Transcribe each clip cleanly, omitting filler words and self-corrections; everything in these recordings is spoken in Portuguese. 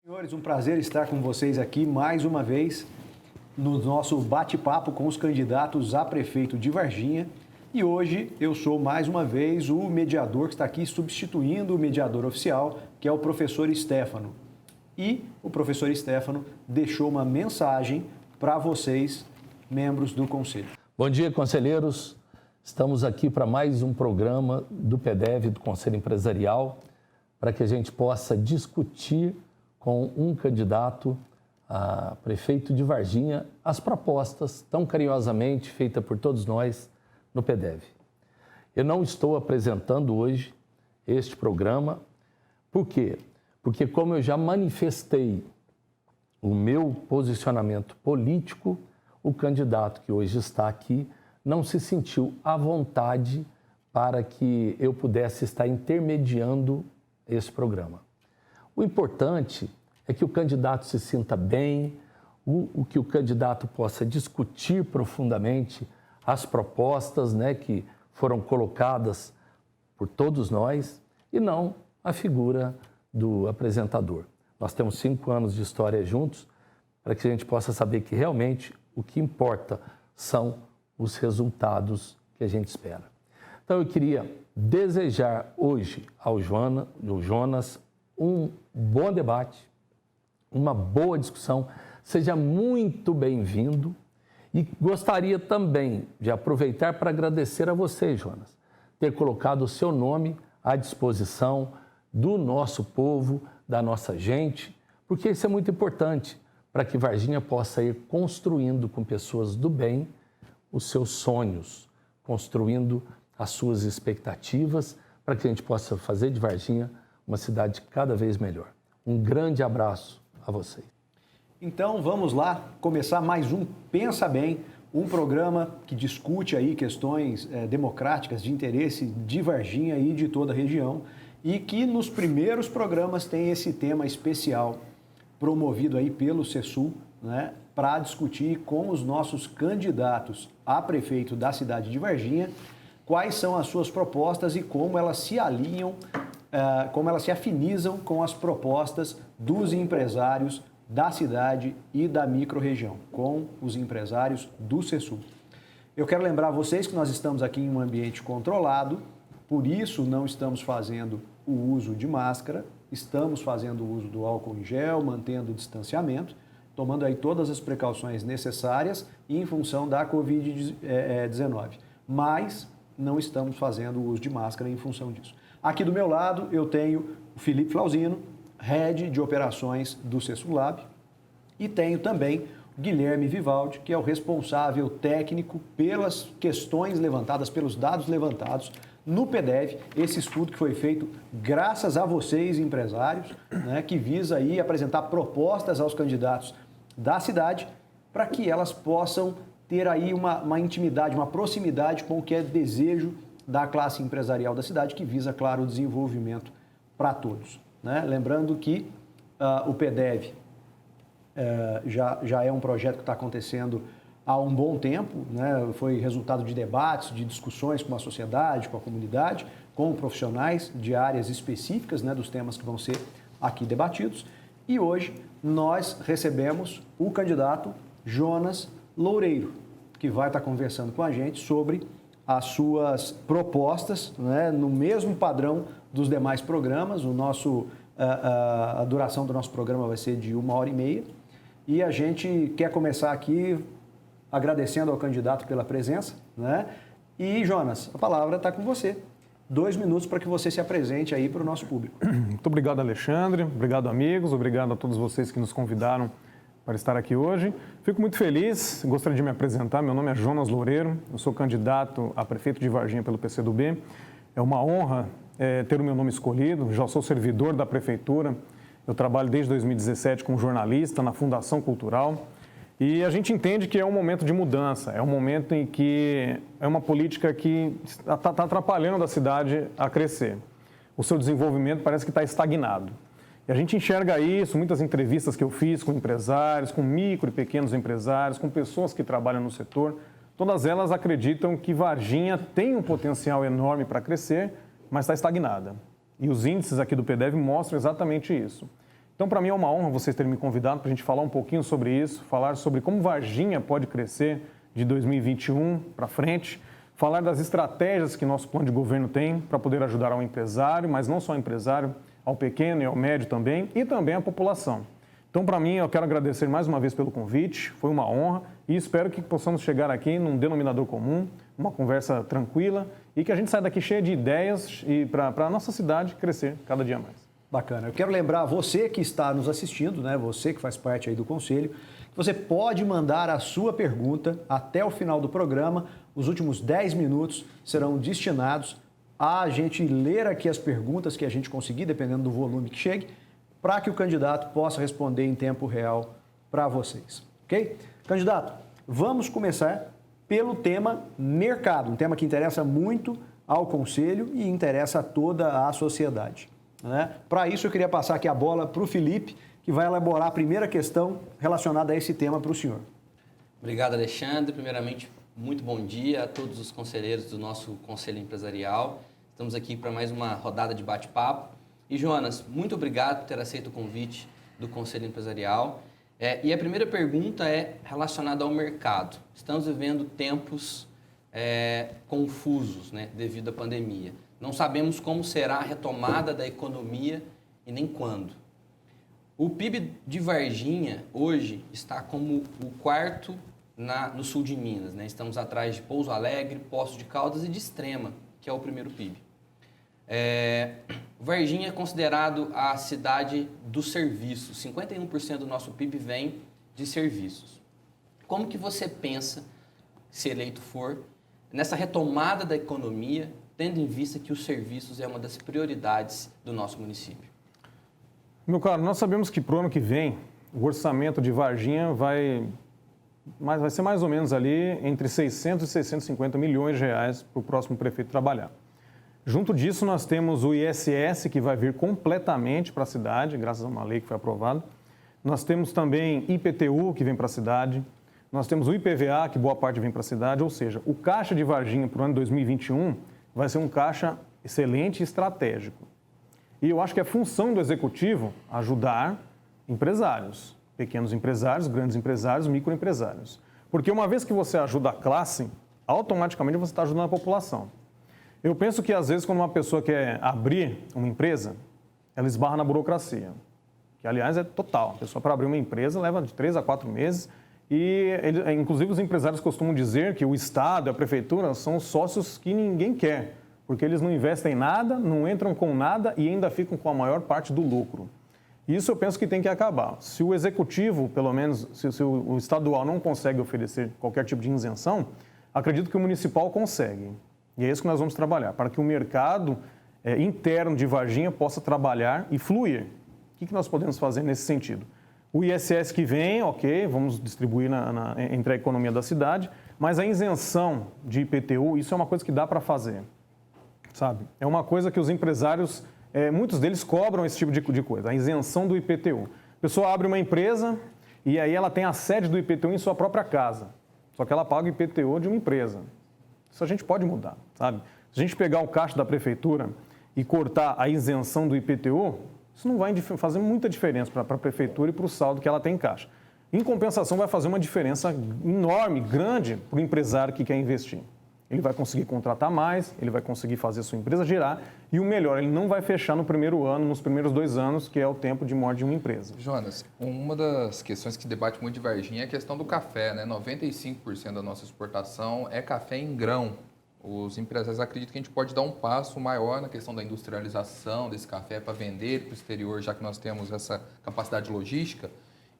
Senhores, um prazer estar com vocês aqui mais uma vez no nosso bate-papo com os candidatos a prefeito de Varginha. E hoje eu sou mais uma vez o mediador que está aqui substituindo o mediador oficial, que é o professor Stefano. E o professor Stefano deixou uma mensagem para vocês, membros do Conselho. Bom dia, conselheiros. Estamos aqui para mais um programa do PDV, do Conselho Empresarial, para que a gente possa discutir com um candidato a prefeito de Varginha as propostas tão carinhosamente feitas por todos nós no PDV. Eu não estou apresentando hoje este programa, por quê? Porque como eu já manifestei o meu posicionamento político, o candidato que hoje está aqui não se sentiu à vontade para que eu pudesse estar intermediando esse programa. O importante é que o candidato se sinta bem, que o candidato possa discutir profundamente as propostas, que foram colocadas por todos nós e não a figura do apresentador. Nós temos 5 anos de história juntos para que a gente possa saber que realmente o que importa são os resultados que a gente espera. Então eu queria desejar hoje ao Jonas um bom debate, uma boa discussão, seja muito bem-vindo e gostaria também de aproveitar para agradecer a você, Jonas, ter colocado o seu nome à disposição do nosso povo, da nossa gente, porque isso é muito importante para que Varginha possa ir construindo com pessoas do bem os seus sonhos, construindo as suas expectativas para que a gente possa fazer de Varginha uma cidade cada vez melhor. Um grande abraço a vocês. Então vamos lá começar mais um Pensa Bem, um programa que discute aí questões democráticas de interesse de Varginha e de toda a região e que nos primeiros programas tem esse tema especial promovido aí pelo CESUL, para discutir com os nossos candidatos a prefeito da cidade de Varginha quais são as suas propostas e como elas se alinham, como elas se afinizam com as propostas dos empresários da cidade e da microrregião, com os empresários do CESUL. Eu quero lembrar a vocês que nós estamos aqui em um ambiente controlado, por isso não estamos fazendo o uso de máscara, estamos fazendo o uso do álcool em gel, mantendo o distanciamento, tomando aí todas as precauções necessárias em função da Covid-19. Mas não estamos fazendo o uso de máscara em função disso. Aqui do meu lado eu tenho o Felipe Flauzino, Head de Operações do CESULAB, e tenho também o Guilherme Vivaldi, que é o responsável técnico pelas questões levantadas, pelos dados levantados no PDV, esse estudo que foi feito graças a vocês, empresários, que visa aí apresentar propostas aos candidatos da cidade para que elas possam ter aí uma intimidade, uma proximidade com o que é desejo da classe empresarial da cidade, que visa, claro, o desenvolvimento para todos. Lembrando que o PDV já é um projeto que está acontecendo há um bom tempo, foi resultado de debates, de discussões com a sociedade, com a comunidade, com profissionais de áreas específicas dos temas que vão ser aqui debatidos. E hoje nós recebemos o candidato Jonas Loureiro, que vai estar conversando com a gente sobre as suas propostas, no mesmo padrão dos demais programas. A duração do nosso programa vai ser de 1h30 e a gente quer começar aqui agradecendo ao candidato pela presença, E, Jonas, a palavra está com você. 2 minutos para que você se apresente aí para o nosso público. Muito obrigado, Alexandre. Obrigado, amigos. Obrigado a todos vocês que nos convidaram para estar aqui hoje. Fico muito feliz, gostaria de me apresentar. Meu nome é Jonas Loureiro, eu sou candidato a prefeito de Varginha pelo PCdoB. É uma honra ter o meu nome escolhido, já sou servidor da prefeitura. Eu trabalho desde 2017 como jornalista na Fundação Cultural. E a gente entende que é um momento de mudança, é um momento em que é uma política que está atrapalhando a cidade a crescer. O seu desenvolvimento parece que está estagnado. E a gente enxerga isso, muitas entrevistas que eu fiz com empresários, com micro e pequenos empresários, com pessoas que trabalham no setor, todas elas acreditam que Varginha tem um potencial enorme para crescer, mas está estagnada. E os índices aqui do PDV mostram exatamente isso. Então, para mim é uma honra vocês terem me convidado para a gente falar um pouquinho sobre isso, falar sobre como Varginha pode crescer de 2021 para frente, falar das estratégias que nosso plano de governo tem para poder ajudar ao empresário, mas não só ao empresário, ao pequeno e ao médio também, e também à população. Então, para mim, eu quero agradecer mais uma vez pelo convite, foi uma honra e espero que possamos chegar aqui num denominador comum, uma conversa tranquila e que a gente saia daqui cheia de ideias e para a nossa cidade crescer cada dia mais. Bacana. Eu quero lembrar você que está nos assistindo, né, você que faz parte aí do conselho, que você pode mandar a sua pergunta até o final do programa. Os últimos 10 minutos serão destinados a gente ler aqui as perguntas que a gente conseguir, dependendo do volume que chegue, para que o candidato possa responder em tempo real para vocês, ok? Candidato, vamos começar pelo tema mercado, um tema que interessa muito ao Conselho e interessa a toda a sociedade, né? Para isso, eu queria passar aqui a bola para o Felipe, que vai elaborar a primeira questão relacionada a esse tema para o senhor. Obrigado, Alexandre. Primeiramente, muito bom dia a todos os conselheiros do nosso Conselho Empresarial. Estamos aqui para mais uma rodada de bate-papo. E, Jonas, muito obrigado por ter aceito o convite do Conselho Empresarial. E a primeira pergunta é relacionada ao mercado. Estamos vivendo tempos confusos, né, devido à pandemia. Não sabemos como será a retomada da economia e nem quando. O PIB de Varginha hoje está como o quarto no sul de Minas, né? Estamos atrás de Pouso Alegre, Poços de Caldas e de Extrema, que é o primeiro PIB. Varginha é considerado a cidade dos serviços. 51% do nosso PIB vem de serviços. Como que você pensa, se eleito for, nessa retomada da economia, tendo em vista que os serviços é uma das prioridades do nosso município? Meu caro, nós sabemos que para o ano que vem, o orçamento de Varginha vai ser mais ou menos ali entre 600 e 650 milhões de reais para o próximo prefeito trabalhar. Junto disso, nós temos o ISS, que vai vir completamente para a cidade, graças a uma lei que foi aprovada. Nós temos também IPTU, que vem para a cidade. Nós temos o IPVA, que boa parte vem para a cidade. Ou seja, o caixa de Varginha para o ano 2021 vai ser um caixa excelente e estratégico. E eu acho que é função do Executivo ajudar empresários, pequenos empresários, grandes empresários, microempresários. Porque uma vez que você ajuda a classe, automaticamente você está ajudando a população. Eu penso que, às vezes, quando uma pessoa quer abrir uma empresa, ela esbarra na burocracia, que, aliás, é total. A pessoa, para abrir uma empresa, leva de 3 a 4 meses e, inclusive, os empresários costumam dizer que o Estado e a Prefeitura são sócios que ninguém quer, porque eles não investem nada, não entram com nada e ainda ficam com a maior parte do lucro. Isso eu penso que tem que acabar. Se o Executivo, pelo menos, se o estadual não consegue oferecer qualquer tipo de isenção, acredito que o municipal consegue. E é isso que nós vamos trabalhar, para que o mercado interno de Varginha possa trabalhar e fluir. O que nós podemos fazer nesse sentido? O ISS que vem, ok, vamos distribuir entre a economia da cidade, mas a isenção de IPTU, isso é uma coisa que dá para fazer, sabe? É uma coisa que os empresários, muitos deles cobram esse tipo de coisa, a isenção do IPTU. A pessoa abre uma empresa e aí ela tem a sede do IPTU em sua própria casa, só que ela paga o IPTU de uma empresa. Isso a gente pode mudar, sabe? Se a gente pegar o caixa da prefeitura e cortar a isenção do IPTU, isso não vai fazer muita diferença para a prefeitura e para o saldo que ela tem em caixa. Em compensação, vai fazer uma diferença enorme, grande, para o empresário que quer investir. Ele vai conseguir contratar mais, ele vai conseguir fazer a sua empresa girar e o melhor, ele não vai fechar no primeiro ano, nos primeiros 2 anos, que é o tempo de morte de uma empresa. Jonas, uma das questões que debate muito de Varginha é a questão do café, né? 95% da nossa exportação é café em grão. Os empresários acreditam que a gente pode dar um passo maior na questão da industrialização desse café para vender para o exterior, já que nós temos essa capacidade logística,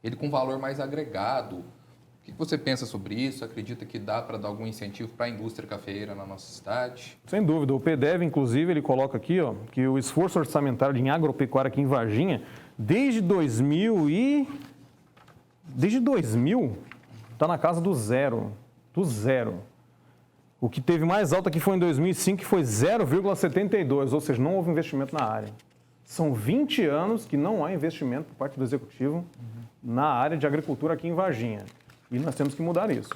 ele com valor mais agregado. O que você pensa sobre isso? Acredita que dá para dar algum incentivo para a indústria cafeeira na nossa cidade? Sem dúvida. O PDEV, inclusive, ele coloca aqui que o esforço orçamentário em agropecuária aqui em Varginha, desde 2000, está na casa do zero. Do zero. O que teve mais alto aqui foi em 2005, que foi 0,72, ou seja, não houve investimento na área. São 20 anos que não há investimento por parte do Executivo na área de agricultura aqui em Varginha. E nós temos que mudar isso.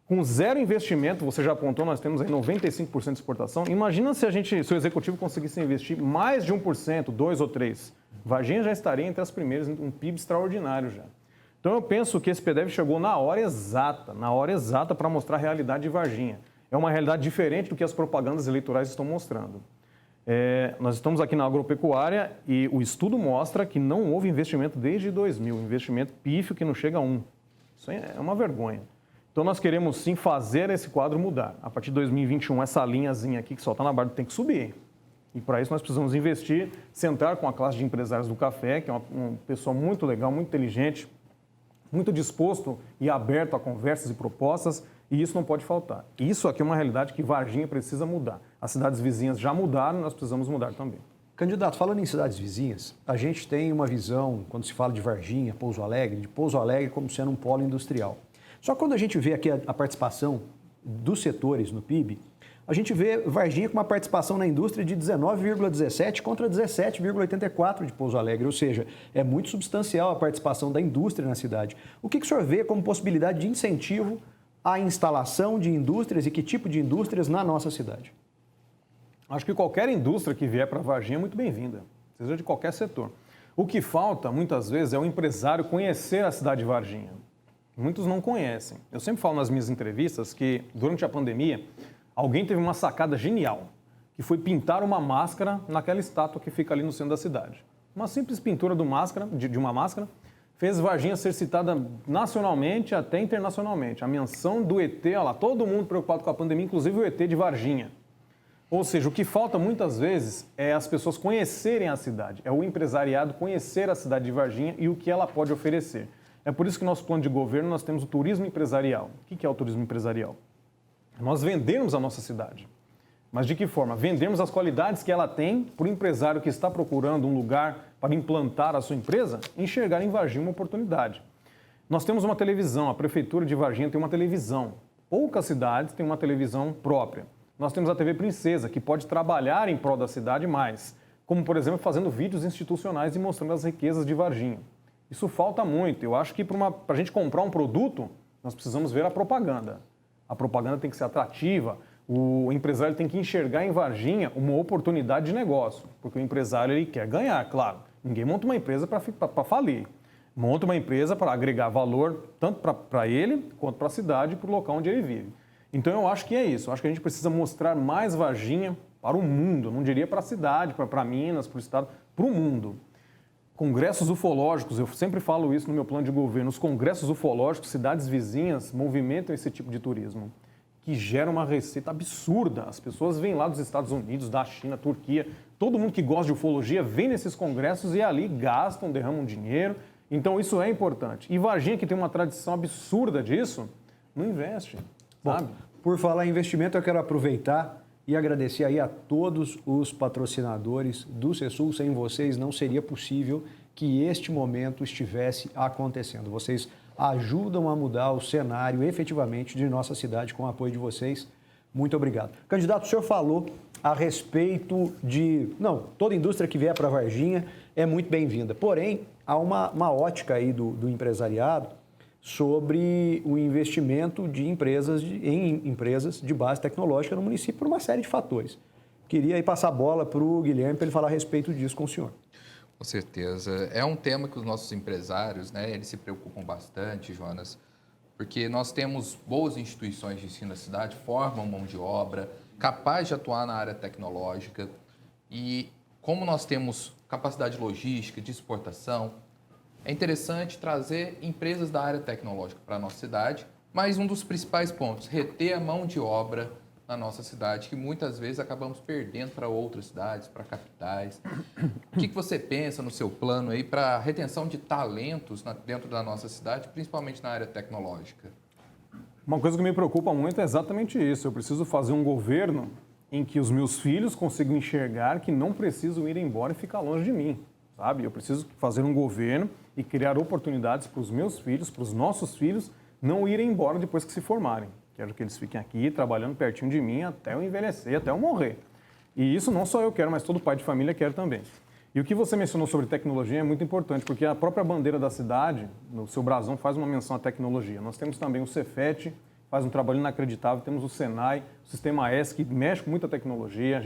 Com zero investimento, você já apontou, nós temos aí 95% de exportação. Imagina se o executivo conseguisse investir mais de 1%, 2 ou 3%. Varginha já estaria entre as primeiras, um PIB extraordinário já. Então eu penso que esse PDV chegou na hora exata para mostrar a realidade de Varginha. É uma realidade diferente do que as propagandas eleitorais estão mostrando. Nós estamos aqui na agropecuária e o estudo mostra que não houve investimento desde 2000, investimento pífio que não chega a 1. Isso é uma vergonha. Então, nós queremos, sim, fazer esse quadro mudar. A partir de 2021, essa linhazinha aqui que só está na barra tem que subir. E, para isso, nós precisamos investir, sentar com a classe de empresários do café, que é um pessoal muito legal, muito inteligente, muito disposto e aberto a conversas e propostas, e isso não pode faltar. E isso aqui é uma realidade que Varginha precisa mudar. As cidades vizinhas já mudaram, nós precisamos mudar também. Candidato, falando em cidades vizinhas, a gente tem uma visão, quando se fala de Varginha, Pouso Alegre, de Pouso Alegre como sendo um polo industrial. Só que quando a gente vê aqui a participação dos setores no PIB, a gente vê Varginha com uma participação na indústria de 19,17 contra 17,84 de Pouso Alegre, ou seja, é muito substancial a participação da indústria na cidade. O que o senhor vê como possibilidade de incentivo à instalação de indústrias e que tipo de indústrias na nossa cidade? Acho que qualquer indústria que vier para Varginha é muito bem-vinda, seja de qualquer setor. O que falta, muitas vezes, é o empresário conhecer a cidade de Varginha. Muitos não conhecem. Eu sempre falo nas minhas entrevistas que, durante a pandemia, alguém teve uma sacada genial, que foi pintar uma máscara naquela estátua que fica ali no centro da cidade. Uma simples pintura de uma máscara fez Varginha ser citada nacionalmente até internacionalmente. A menção do ET, olha lá, todo mundo preocupado com a pandemia, inclusive o ET de Varginha. Ou seja, o que falta muitas vezes é as pessoas conhecerem a cidade, é o empresariado conhecer a cidade de Varginha e o que ela pode oferecer. É por isso que no nosso plano de governo nós temos o turismo empresarial. O que é o turismo empresarial? Nós vendemos a nossa cidade. Mas de que forma? Vendemos as qualidades que ela tem para o empresário que está procurando um lugar para implantar a sua empresa, enxergar em Varginha uma oportunidade. Nós temos uma televisão, a Prefeitura de Varginha tem uma televisão. Poucas cidades têm uma televisão própria. Nós temos a TV Princesa, que pode trabalhar em prol da cidade mais, como, por exemplo, fazendo vídeos institucionais e mostrando as riquezas de Varginha. Isso falta muito. Eu acho que para a gente comprar um produto, nós precisamos ver a propaganda. A propaganda tem que ser atrativa. O empresário tem que enxergar em Varginha uma oportunidade de negócio, porque o empresário ele quer ganhar, claro. Ninguém monta uma empresa para falir. Monta uma empresa para agregar valor tanto para ele quanto para a cidade e para o local onde ele vive. Então eu acho que é isso. Eu acho que a gente precisa mostrar mais Varginha para o mundo. Não diria para a cidade, para Minas, para o estado, para o mundo. Congressos ufológicos, eu sempre falo isso no meu plano de governo, os congressos ufológicos, cidades vizinhas, movimentam esse tipo de turismo, que gera uma receita absurda. As pessoas vêm lá dos Estados Unidos, da China, Turquia, todo mundo que gosta de ufologia vem nesses congressos e ali gastam, derramam dinheiro. Então isso é importante. E Varginha, que tem uma tradição absurda disso, não investe, sabe? Bom, por falar em investimento, eu quero aproveitar e agradecer aí a todos os patrocinadores do CESUL. Sem vocês não seria possível que este momento estivesse acontecendo. Vocês ajudam a mudar o cenário efetivamente de nossa cidade com o apoio de vocês. Muito obrigado. Candidato, o senhor falou a respeito de... Não, toda indústria que vier para Varginha é muito bem-vinda. Porém, há uma ótica aí do empresariado sobre o investimento em empresas de base tecnológica no município por uma série de fatores. Queria aí passar a bola para o Guilherme para ele falar a respeito disso com o senhor. Com certeza. É um tema que os nossos empresários, eles se preocupam bastante, Jonas, porque nós temos boas instituições de ensino na cidade, formam mão de obra, capaz de atuar na área tecnológica e como nós temos capacidade logística, de exportação, é interessante trazer empresas da área tecnológica para a nossa cidade, mas um dos principais pontos, reter a mão de obra na nossa cidade, que muitas vezes acabamos perdendo para outras cidades, para capitais. O que você pensa no seu plano aí para a retenção de talentos dentro da nossa cidade, principalmente na área tecnológica? Uma coisa que me preocupa muito é exatamente isso. Eu preciso fazer um governo em que os meus filhos consigam enxergar que não precisam ir embora e ficar longe de mim, sabe? Eu preciso fazer um governo e criar oportunidades para os meus filhos, para os nossos filhos, não irem embora depois que se formarem. Quero que eles fiquem aqui trabalhando pertinho de mim até eu envelhecer, até eu morrer. E isso não só eu quero, mas todo pai de família quer também. E o que você mencionou sobre tecnologia é muito importante, porque a própria bandeira da cidade, no seu brasão, faz uma menção à tecnologia. Nós temos também o Cefet, faz um trabalho inacreditável. Temos o Senai, o Sistema S, que mexe com muita tecnologia.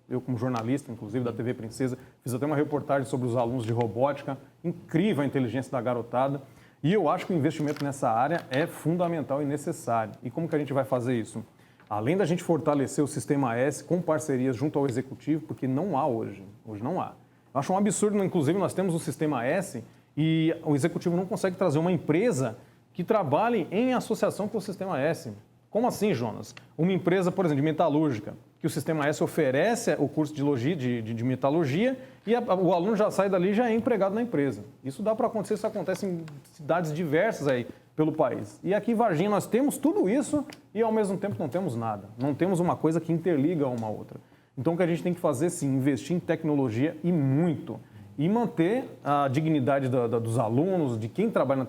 Eu como jornalista, inclusive, da TV Princesa, fiz até uma reportagem sobre os alunos de robótica. Incrível a inteligência da garotada. E eu acho que o investimento nessa área é fundamental e necessário. E como que a gente vai fazer isso? Além da gente fortalecer o Sistema S com parcerias junto ao Executivo, porque não há hoje não há. Eu acho um absurdo, inclusive, nós temos o Sistema S e o Executivo não consegue trazer uma empresa que trabalhe em associação com o Sistema S. Como assim, Jonas? Uma empresa, por exemplo, de metalúrgica, que o Sistema S oferece o curso de metalurgia e o aluno já sai dali e já é empregado na empresa. Isso dá para acontecer, isso acontece em cidades diversas aí pelo país. E aqui em Varginha nós temos tudo isso e ao mesmo tempo não temos nada. Não temos uma coisa que interliga uma a outra. Então o que a gente tem que fazer, sim, investir em tecnologia e muito. E manter a dignidade dos alunos, de quem trabalha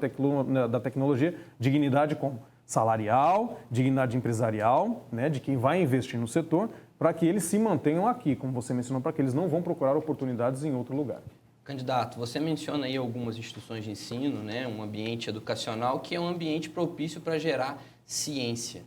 da tecnologia, dignidade como salarial, dignidade empresarial, né, de quem vai investir no setor, para que eles se mantenham aqui, como você mencionou, para que eles não vão procurar oportunidades em outro lugar. Candidato, você menciona aí algumas instituições de ensino, né, um ambiente educacional que é um ambiente propício para gerar ciência.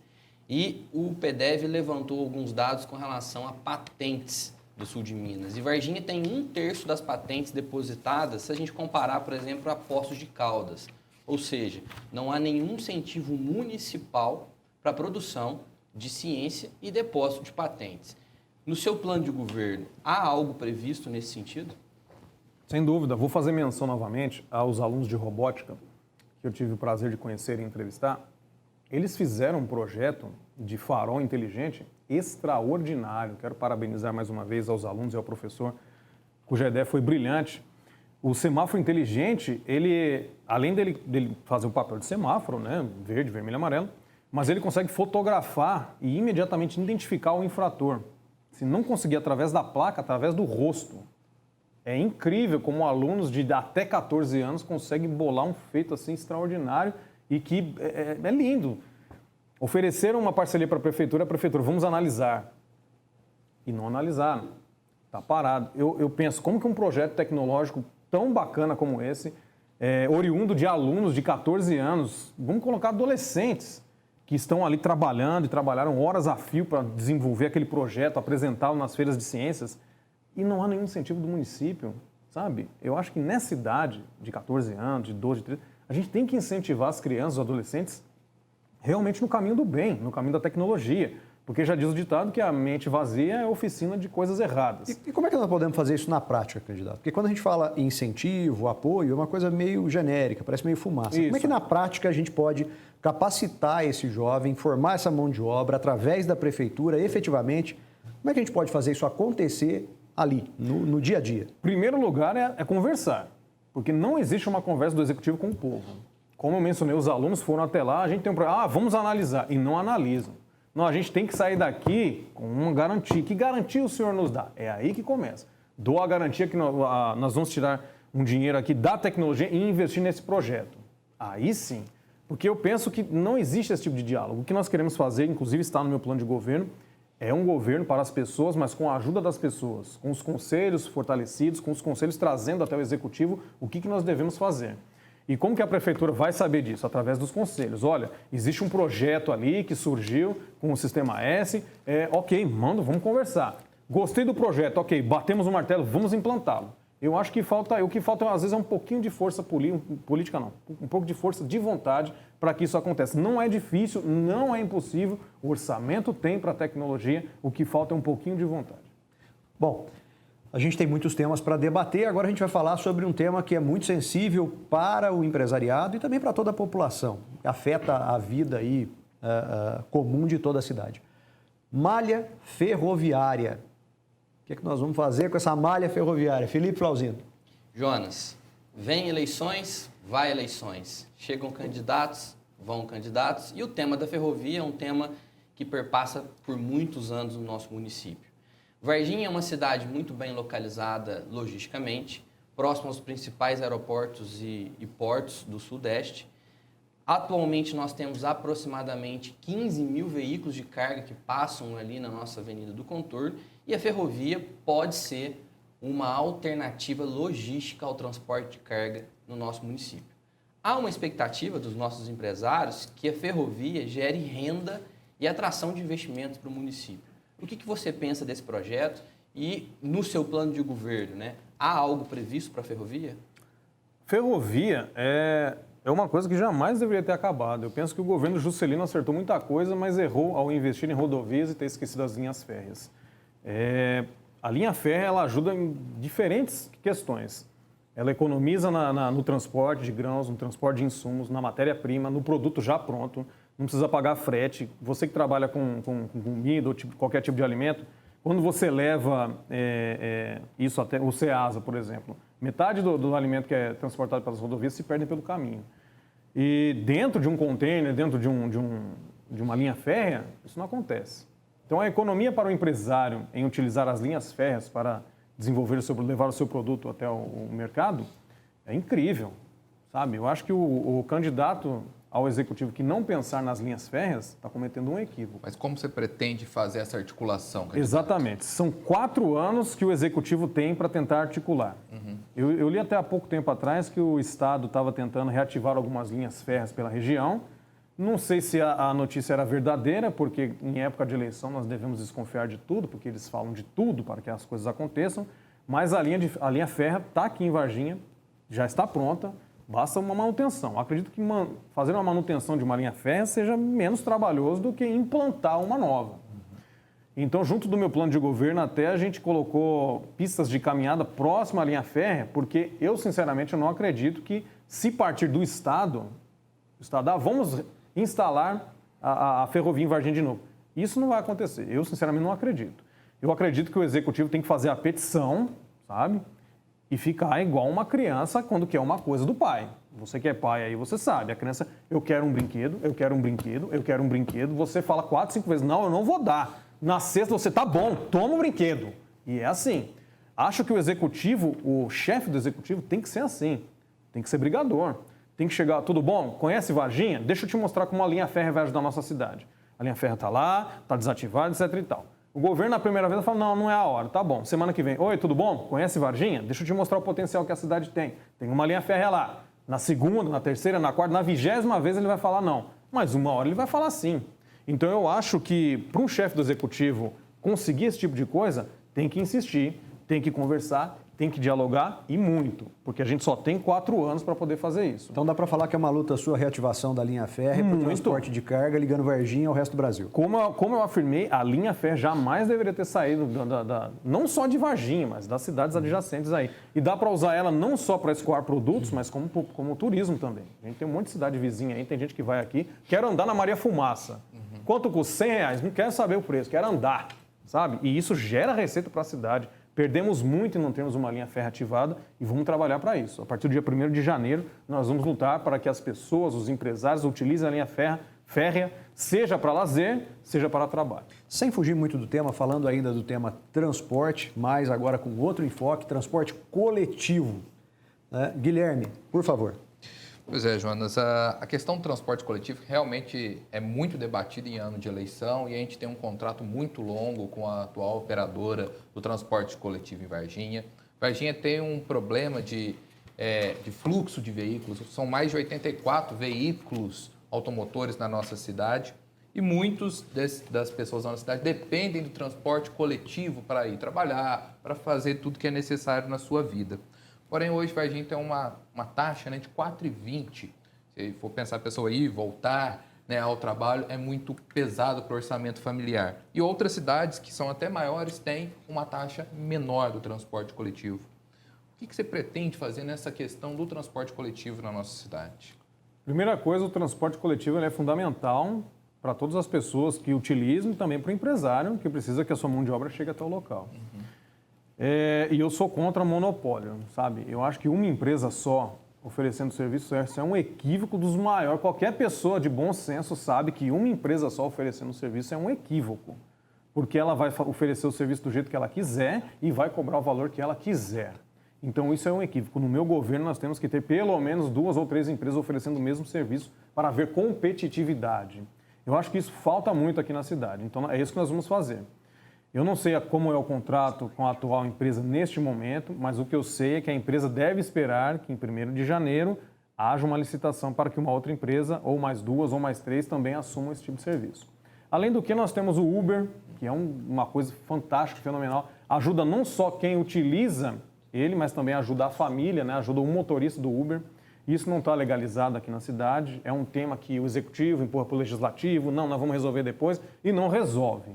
E o PDV levantou alguns dados com relação a patentes do sul de Minas. E Varginha tem 1/3 das patentes depositadas se a gente comparar, por exemplo, a Poços de Caldas. Ou seja, não há nenhum incentivo municipal para a produção de ciência e depósito de patentes. No seu plano de governo, há algo previsto nesse sentido? Sem dúvida. Vou fazer menção novamente aos alunos de robótica, que eu tive o prazer de conhecer e entrevistar. Eles fizeram um projeto de farol inteligente extraordinário. Quero parabenizar mais uma vez aos alunos e ao professor, cuja ideia foi brilhante. O semáforo inteligente, ele, além dele fazer o papel de semáforo, né, verde, vermelho e amarelo, mas ele consegue fotografar e imediatamente identificar o infrator. Se não conseguir através da placa, através do rosto. É incrível como alunos de até 14 anos conseguem bolar um feito assim extraordinário e que é lindo. Ofereceram uma parceria para a prefeitura, vamos analisar. E não analisaram. Está parado. Eu penso, como que um projeto tecnológico tão bacana como esse, oriundo de alunos de 14 anos, vamos colocar adolescentes que estão ali trabalhando e trabalharam horas a fio para desenvolver aquele projeto, apresentá-lo nas feiras de ciências, e não há nenhum incentivo do município, sabe? Eu acho que nessa idade de 14 anos, de 12, de 13, a gente tem que incentivar as crianças, os adolescentes, realmente no caminho do bem, no caminho da tecnologia. Porque já diz o ditado que a mente vazia é oficina de coisas erradas. E como é que nós podemos fazer isso na prática, candidato? Porque quando a gente fala em incentivo, apoio, é uma coisa meio genérica, parece meio fumaça. Isso. Como é que na prática a gente pode capacitar esse jovem, formar essa mão de obra através da prefeitura, efetivamente? Como é que a gente pode fazer isso acontecer ali, no dia a dia? Primeiro lugar é conversar, porque não existe uma conversa do executivo com o povo. Como eu mencionei, os alunos foram até lá, a gente tem um problema, vamos analisar, e não analisam. Não, a gente tem que sair daqui com uma garantia. Que garantia o senhor nos dá? É aí que começa. Dou a garantia que nós vamos tirar um dinheiro aqui da tecnologia e investir nesse projeto. Aí sim. Porque eu penso que não existe esse tipo de diálogo. O que nós queremos fazer, inclusive está no meu plano de governo, é um governo para as pessoas, mas com a ajuda das pessoas, com os conselhos fortalecidos, com os conselhos trazendo até o executivo o que nós devemos fazer. E como que a prefeitura vai saber disso? Através dos conselhos. Olha, existe um projeto ali que surgiu com o Sistema S, ok, vamos conversar. Gostei do projeto, ok, batemos o martelo, vamos implantá-lo. Eu acho que o que falta às vezes é um pouquinho de força política, não, um pouco de força de vontade para que isso aconteça. Não é difícil, não é impossível, o orçamento tem para a tecnologia, o que falta é um pouquinho de vontade. Bom, a gente tem muitos temas para debater, agora a gente vai falar sobre um tema que é muito sensível para o empresariado e também para toda a população, afeta a vida aí, comum de toda a cidade. Malha ferroviária. O que é que nós vamos fazer com essa malha ferroviária? Felipe Flauzino. Jonas, vem eleições, vai eleições. Chegam candidatos, vão candidatos. E o tema da ferrovia é um tema que perpassa por muitos anos no nosso município. Varginha é uma cidade muito bem localizada logisticamente, próxima aos principais aeroportos e portos do Sudeste. Atualmente nós temos aproximadamente 15 mil veículos de carga que passam ali na nossa Avenida do Contorno e a ferrovia pode ser uma alternativa logística ao transporte de carga no nosso município. há uma expectativa dos nossos empresários que a ferrovia gere renda e atração de investimentos para o município. O que você pensa desse projeto e no seu plano de governo, né? Há algo previsto para a ferrovia? Ferrovia é uma coisa que jamais deveria ter acabado. Eu penso que o governo Juscelino acertou muita coisa, mas errou ao investir em rodovias e ter esquecido as linhas férreas. A linha férrea ela ajuda em diferentes questões. Ela economiza no transporte de grãos, no transporte de insumos, na matéria-prima, no produto já pronto. Não precisa pagar frete. Você que trabalha com comida ou qualquer tipo de alimento, quando você leva isso até o Ceasa, por exemplo, metade do alimento que é transportado pelas rodovias se perde pelo caminho. E dentro de um container, dentro de uma linha férrea, isso não acontece. Então, a economia para o empresário em utilizar as linhas férreas para levar o seu produto até o mercado é incrível, sabe? Eu acho que o candidato ao executivo que não pensar nas linhas férreas está cometendo um equívoco. Mas como você pretende fazer essa articulação? Exatamente. São 4 anos que o executivo tem para tentar articular. Eu li até há pouco tempo atrás que o Estado estava tentando reativar algumas linhas férreas pela região. Não sei se a notícia era verdadeira, porque em época de eleição nós devemos desconfiar de tudo, porque eles falam de tudo para que as coisas aconteçam. Mas a linha férrea está aqui em Varginha, já está pronta. Basta uma manutenção. Acredito que fazer uma manutenção de uma linha férrea seja menos trabalhoso do que implantar uma nova. Então, junto do meu plano de governo, até a gente colocou pistas de caminhada próxima à linha férrea, porque eu, sinceramente, não acredito que, se partir do Estado, vamos instalar a ferrovia em Varginha de novo. Isso não vai acontecer. Eu, sinceramente, não acredito. Eu acredito que o Executivo tem que fazer a petição, sabe? E ficar igual uma criança quando quer uma coisa do pai. Você que é pai aí, você sabe. A criança, eu quero um brinquedo, eu quero um brinquedo, eu quero um brinquedo. Você fala 4, 5 vezes, não, eu não vou dar. Na sexta você, tá bom, toma o brinquedo. E é assim. Acho que o executivo, o chefe do executivo tem que ser assim. Tem que ser brigador. Tem que chegar, tudo bom? Conhece Varginha? Deixa eu te mostrar como a linha férrea vai ajudar a nossa cidade. A linha férrea tá lá, tá desativada, etc e tal. O governo, na primeira vez, fala, não é a hora, tá bom. Semana que vem, oi, tudo bom? Conhece Varginha? Deixa eu te mostrar o potencial que a cidade tem. Tem uma linha férrea lá. Na segunda, na terceira, na quarta, na 20ª vez ele vai falar não. Mas uma hora ele vai falar sim. Então eu acho que para um chefe do executivo conseguir esse tipo de coisa, tem que insistir, tem que conversar, tem que dialogar e muito. Porque a gente só tem 4 anos para poder fazer isso. Então dá para falar que é uma luta sua reativação da linha férrea para o transporte de carga ligando Varginha ao resto do Brasil. Como eu afirmei, a linha férrea jamais deveria ter saído não só de Varginha, mas das cidades adjacentes aí. E dá para usar ela não só para escoar produtos, mas como turismo também. A gente tem um monte de cidade vizinha aí, tem gente que vai aqui, quer andar na Maria Fumaça. Quanto custa? R$100? Não quero saber o preço, quero andar, sabe? E isso gera receita para a cidade. Perdemos muito em não termos uma linha férrea ativada e vamos trabalhar para isso. A partir do dia 1º de janeiro, nós vamos lutar para que as pessoas, os empresários, utilizem a linha férrea, seja para lazer, seja para trabalho. Sem fugir muito do tema, falando ainda do tema transporte, mas agora com outro enfoque, transporte coletivo. Guilherme, por favor. Pois é, Jonas, a questão do transporte coletivo realmente é muito debatida em ano de eleição e a gente tem um contrato muito longo com a atual operadora do transporte coletivo em Varginha. Varginha tem um problema de fluxo de veículos, são mais de 84 veículos automotores na nossa cidade e muitos das pessoas na nossa cidade dependem do transporte coletivo para ir trabalhar, para fazer tudo que é necessário na sua vida. Porém, hoje Varginha tem uma taxa de R$4,20. Se for pensar a pessoa ir, voltar ao trabalho, é muito pesado para o orçamento familiar. E outras cidades, que são até maiores, têm uma taxa menor do transporte coletivo. O que você pretende fazer nessa questão do transporte coletivo na nossa cidade? Primeira coisa, o transporte coletivo é fundamental para todas as pessoas que utilizam e também para o empresário, que precisa que a sua mão de obra chegue até o local. E eu sou contra monopólio, sabe? Eu acho que uma empresa só oferecendo serviço é um equívoco dos maiores. Qualquer pessoa de bom senso sabe que uma empresa só oferecendo serviço é um equívoco. Porque ela vai oferecer o serviço do jeito que ela quiser e vai cobrar o valor que ela quiser. Então isso é um equívoco. No meu governo nós temos que ter pelo menos 2 ou 3 empresas oferecendo o mesmo serviço para haver competitividade. Eu acho que isso falta muito aqui na cidade. Então é isso que nós vamos fazer. Eu não sei como é o contrato com a atual empresa neste momento, mas o que eu sei é que a empresa deve esperar que em 1º de janeiro haja uma licitação para que uma outra empresa, ou mais 2 ou mais 3, também assumam esse tipo de serviço. Além do que, nós temos o Uber, que é uma coisa fantástica, fenomenal. Ajuda não só quem utiliza ele, mas também ajuda a família, né? Ajuda o motorista do Uber. Isso não está legalizado aqui na cidade. É um tema que o executivo empurra para o legislativo. Não, nós vamos resolver depois. E não resolve.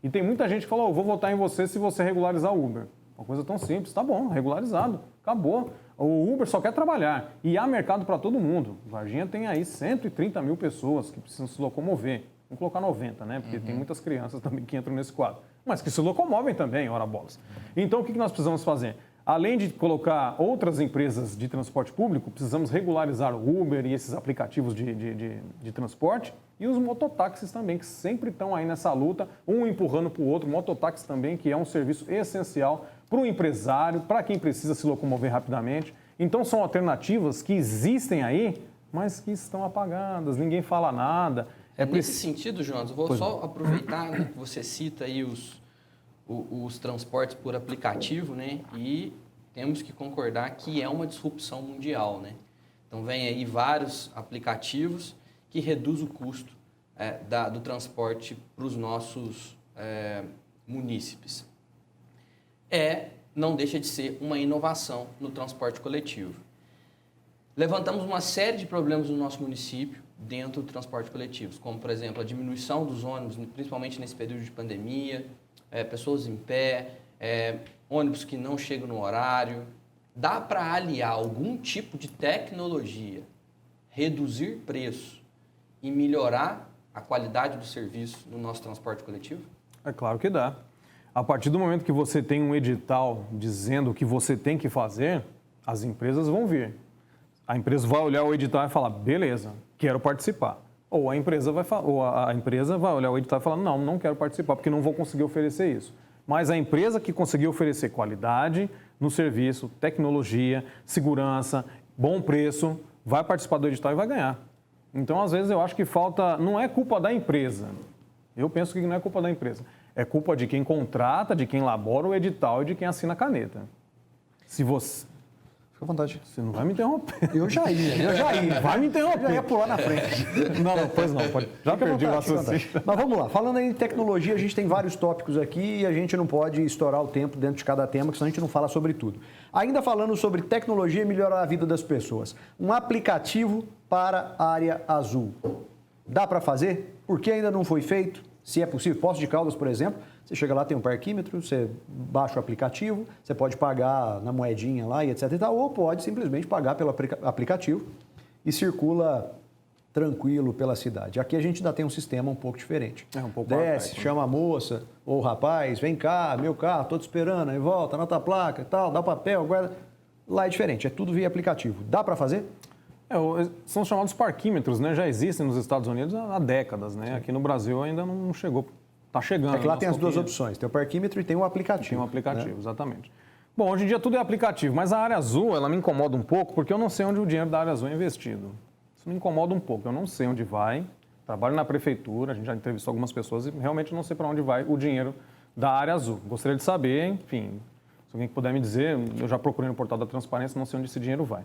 E tem muita gente que fala, vou votar em você se você regularizar o Uber. Uma coisa tão simples. Tá bom, regularizado. Acabou. O Uber só quer trabalhar. E há mercado para todo mundo. Varginha tem aí 130 mil pessoas que precisam se locomover. Vamos colocar 90, né? Porque tem muitas crianças também que entram nesse quadro. Mas que se locomovem também, ora bolas. Então, o que nós precisamos fazer? Além de colocar outras empresas de transporte público, precisamos regularizar o Uber e esses aplicativos de transporte e os mototáxis também, que sempre estão aí nessa luta, um empurrando para o outro. Mototáxi também, que é um serviço essencial para o empresário, para quem precisa se locomover rapidamente. Então, são alternativas que existem aí, mas que estão apagadas, ninguém fala nada. Nesse sentido, Jonas, eu vou só aproveitar, né, que você cita aí os transportes por aplicativo, né? E temos que concordar que é uma disrupção mundial, né? Então, vem aí vários aplicativos que reduzem o custo do transporte para os nossos munícipes. Não deixa de ser uma inovação no transporte coletivo. Levantamos uma série de problemas no nosso município dentro do transporte coletivo, como, por exemplo, a diminuição dos ônibus, principalmente nesse período de pandemia, pessoas em pé, ônibus que não chegam no horário. Dá para aliar algum tipo de tecnologia, reduzir preço e melhorar a qualidade do serviço no nosso transporte coletivo? É claro que dá. A partir do momento que você tem um edital dizendo o que você tem que fazer, as empresas vão vir. A empresa vai olhar o edital e falar, beleza, quero participar. Ou a empresa vai olhar o edital e falar, não quero participar, porque não vou conseguir oferecer isso. Mas a empresa que conseguir oferecer qualidade no serviço, tecnologia, segurança, bom preço, vai participar do edital e vai ganhar. Então, às vezes, eu acho que falta... Não é culpa da empresa. Eu penso que não é culpa da empresa. É culpa de quem contrata, de quem elabora o edital e de quem assina a caneta. Se você... Fica à vontade. Você não vai me interromper. Eu já ia. Vai me interromper. Eu já ia pular na frente. Não, pois não. Pode. Já perdi o raciocínio. Mas vamos lá. Falando em tecnologia, a gente tem vários tópicos aqui e a gente não pode estourar o tempo dentro de cada tema, porque senão a gente não fala sobre tudo. Ainda falando sobre tecnologia e melhorar a vida das pessoas. Um aplicativo para a área azul. Dá para fazer? Por que ainda não foi feito? Se é possível, Poços de Caldas, por exemplo, você chega lá, tem um parquímetro, você baixa o aplicativo, você pode pagar na moedinha lá e etc e tal, ou pode simplesmente pagar pelo aplicativo e circula tranquilo pela cidade. Aqui a gente ainda tem um sistema um pouco diferente. Um pouco desce, arcaico, chama a moça ou o rapaz, vem cá, meu carro, tô te esperando, aí volta, anota a placa e tal, dá papel, guarda. Lá é diferente, é tudo via aplicativo. Dá para fazer? São chamados parquímetros, né? Já existem nos Estados Unidos há décadas, né? Aqui no Brasil ainda não chegou. Está chegando. É que lá tem as duas opções, tem o parquímetro e tem o aplicativo. Tem um aplicativo, né? Exatamente. Bom, hoje em dia tudo é aplicativo, mas a área azul, ela me incomoda um pouco, porque eu não sei onde o dinheiro da área azul é investido. Isso me incomoda um pouco, eu não sei onde vai. Trabalho na prefeitura, a gente já entrevistou algumas pessoas e realmente não sei para onde vai o dinheiro da área azul. Gostaria de saber, enfim, se alguém puder me dizer, eu já procurei no portal da transparência, não sei onde esse dinheiro vai.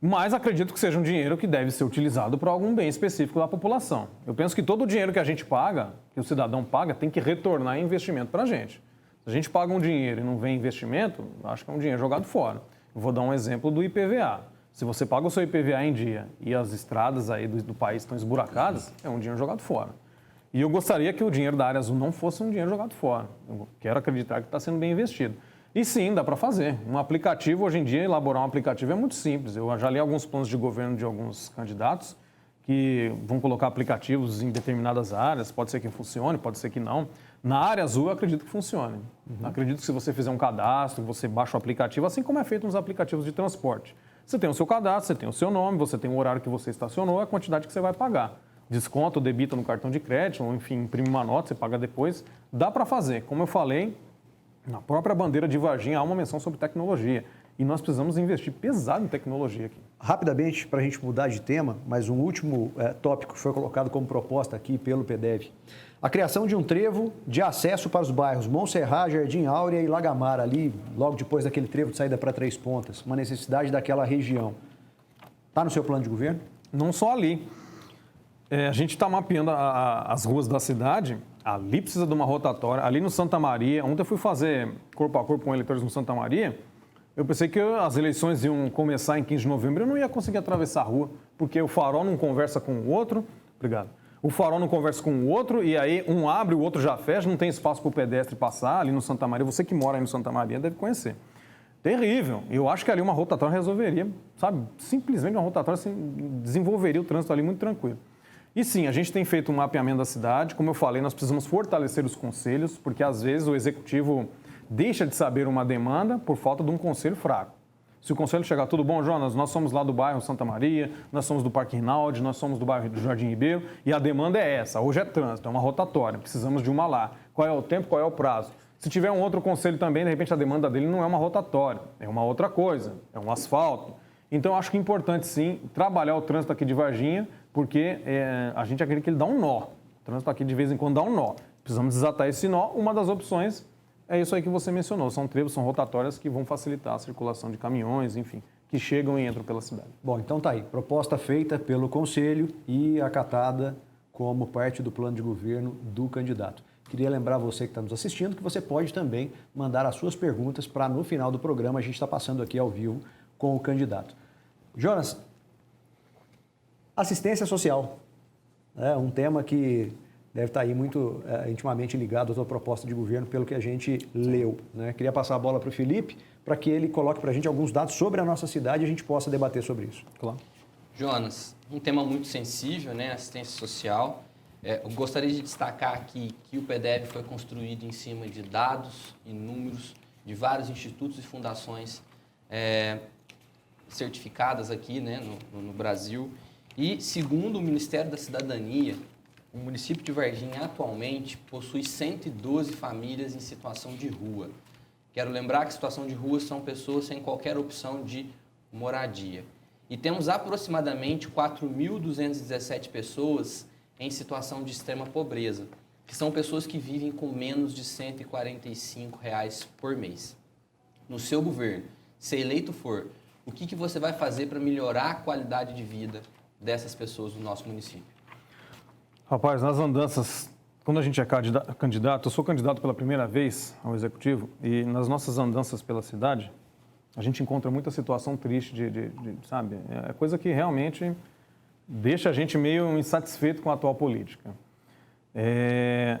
Mas acredito que seja um dinheiro que deve ser utilizado para algum bem específico da população. Eu penso que todo o dinheiro que a gente paga, que o cidadão paga, tem que retornar em investimento para a gente. Se a gente paga um dinheiro e não vem investimento, acho que é um dinheiro jogado fora. Eu vou dar um exemplo do IPVA. Se você paga o seu IPVA em dia e as estradas aí do país estão esburacadas, é um dinheiro jogado fora. E eu gostaria que o dinheiro da área azul não fosse um dinheiro jogado fora. Eu quero acreditar que está sendo bem investido. E sim, dá para fazer. Um aplicativo, hoje em dia, elaborar um aplicativo é muito simples. Eu já li alguns planos de governo de alguns candidatos que vão colocar aplicativos em determinadas áreas. Pode ser que funcione, pode ser que não. Na área azul, eu acredito que funcione. Acredito que se você fizer um cadastro, você baixa o aplicativo, assim como é feito nos aplicativos de transporte. Você tem o seu cadastro, você tem o seu nome, você tem o horário que você estacionou, a quantidade que você vai pagar. Desconto, debita no cartão de crédito, ou enfim, imprime uma nota, você paga depois. Dá para fazer. Como eu falei, na própria bandeira de Varginha há uma menção sobre tecnologia e nós precisamos investir pesado em tecnologia aqui. Rapidamente, para a gente mudar de tema, mas um último tópico que foi colocado como proposta aqui pelo PDEV. A criação de um trevo de acesso para os bairros Montserrat, Jardim Áurea e Lagamar, ali logo depois daquele trevo de saída para Três Pontas, uma necessidade daquela região. Está no seu plano de governo? Não só ali. A gente está mapeando as ruas da cidade, ali precisa de uma rotatória, ali no Santa Maria. Ontem eu fui fazer corpo a corpo com eleitores no Santa Maria, eu pensei que as eleições iam começar em 15 de novembro, eu não ia conseguir atravessar a rua, porque o farol não conversa com o outro. Obrigado. O farol não conversa com o outro e aí um abre, o outro já fecha, não tem espaço para o pedestre passar ali no Santa Maria. Você que mora aí no Santa Maria deve conhecer. Terrível. Eu acho que ali uma rotatória resolveria, sabe? Simplesmente uma rotatória assim, desenvolveria o trânsito ali muito tranquilo. E sim, a gente tem feito um mapeamento da cidade. Como eu falei, nós precisamos fortalecer os conselhos, porque às vezes o executivo deixa de saber uma demanda por falta de um conselho fraco. Se o conselho chegar, tudo bom, Jonas, nós somos lá do bairro Santa Maria, nós somos do Parque Rinaldi, nós somos do bairro do Jardim Ribeiro, e a demanda é essa, hoje é trânsito, é uma rotatória, precisamos de uma lá. Qual é o tempo, qual é o prazo? Se tiver um outro conselho também, de repente a demanda dele não é uma rotatória, é uma outra coisa, é um asfalto. Então, eu acho que é importante, sim, trabalhar o trânsito aqui de Varginha, porque a gente acredita que ele dá um nó. O trânsito aqui, de vez em quando, dá um nó. Precisamos desatar esse nó. Uma das opções é isso aí que você mencionou. São trevos, são rotatórias que vão facilitar a circulação de caminhões, enfim, que chegam e entram pela cidade. Bom, então tá aí. Proposta feita pelo Conselho e acatada como parte do plano de governo do candidato. Queria lembrar você que está nos assistindo que você pode também mandar as suas perguntas para no final do programa a gente está passando aqui ao vivo com o candidato. Jonas, assistência social é um tema que deve estar aí muito intimamente ligado à sua proposta de governo, pelo que a gente leu, né? Queria passar a bola para o Felipe para que ele coloque para a gente alguns dados sobre a nossa cidade e a gente possa debater sobre isso. Claro. Jonas, um tema muito sensível, né? Assistência social. Eu gostaria de destacar aqui que o PDF foi construído em cima de dados e números de vários institutos e fundações certificadas aqui, né, no Brasil. E, segundo o Ministério da Cidadania, o município de Varginha atualmente possui 112 famílias em situação de rua. Quero lembrar que situação de rua são pessoas sem qualquer opção de moradia. E temos aproximadamente 4.217 pessoas em situação de extrema pobreza, que são pessoas que vivem com menos de R$ 145 por mês. No seu governo, se eleito for, o que você vai fazer para melhorar a qualidade de vida dessas pessoas do nosso município? Rapaz, nas andanças, quando a gente é candidato, eu sou candidato pela primeira vez ao Executivo, e nas nossas andanças pela cidade, a gente encontra muita situação triste sabe? É coisa que realmente deixa a gente meio insatisfeito com a atual política.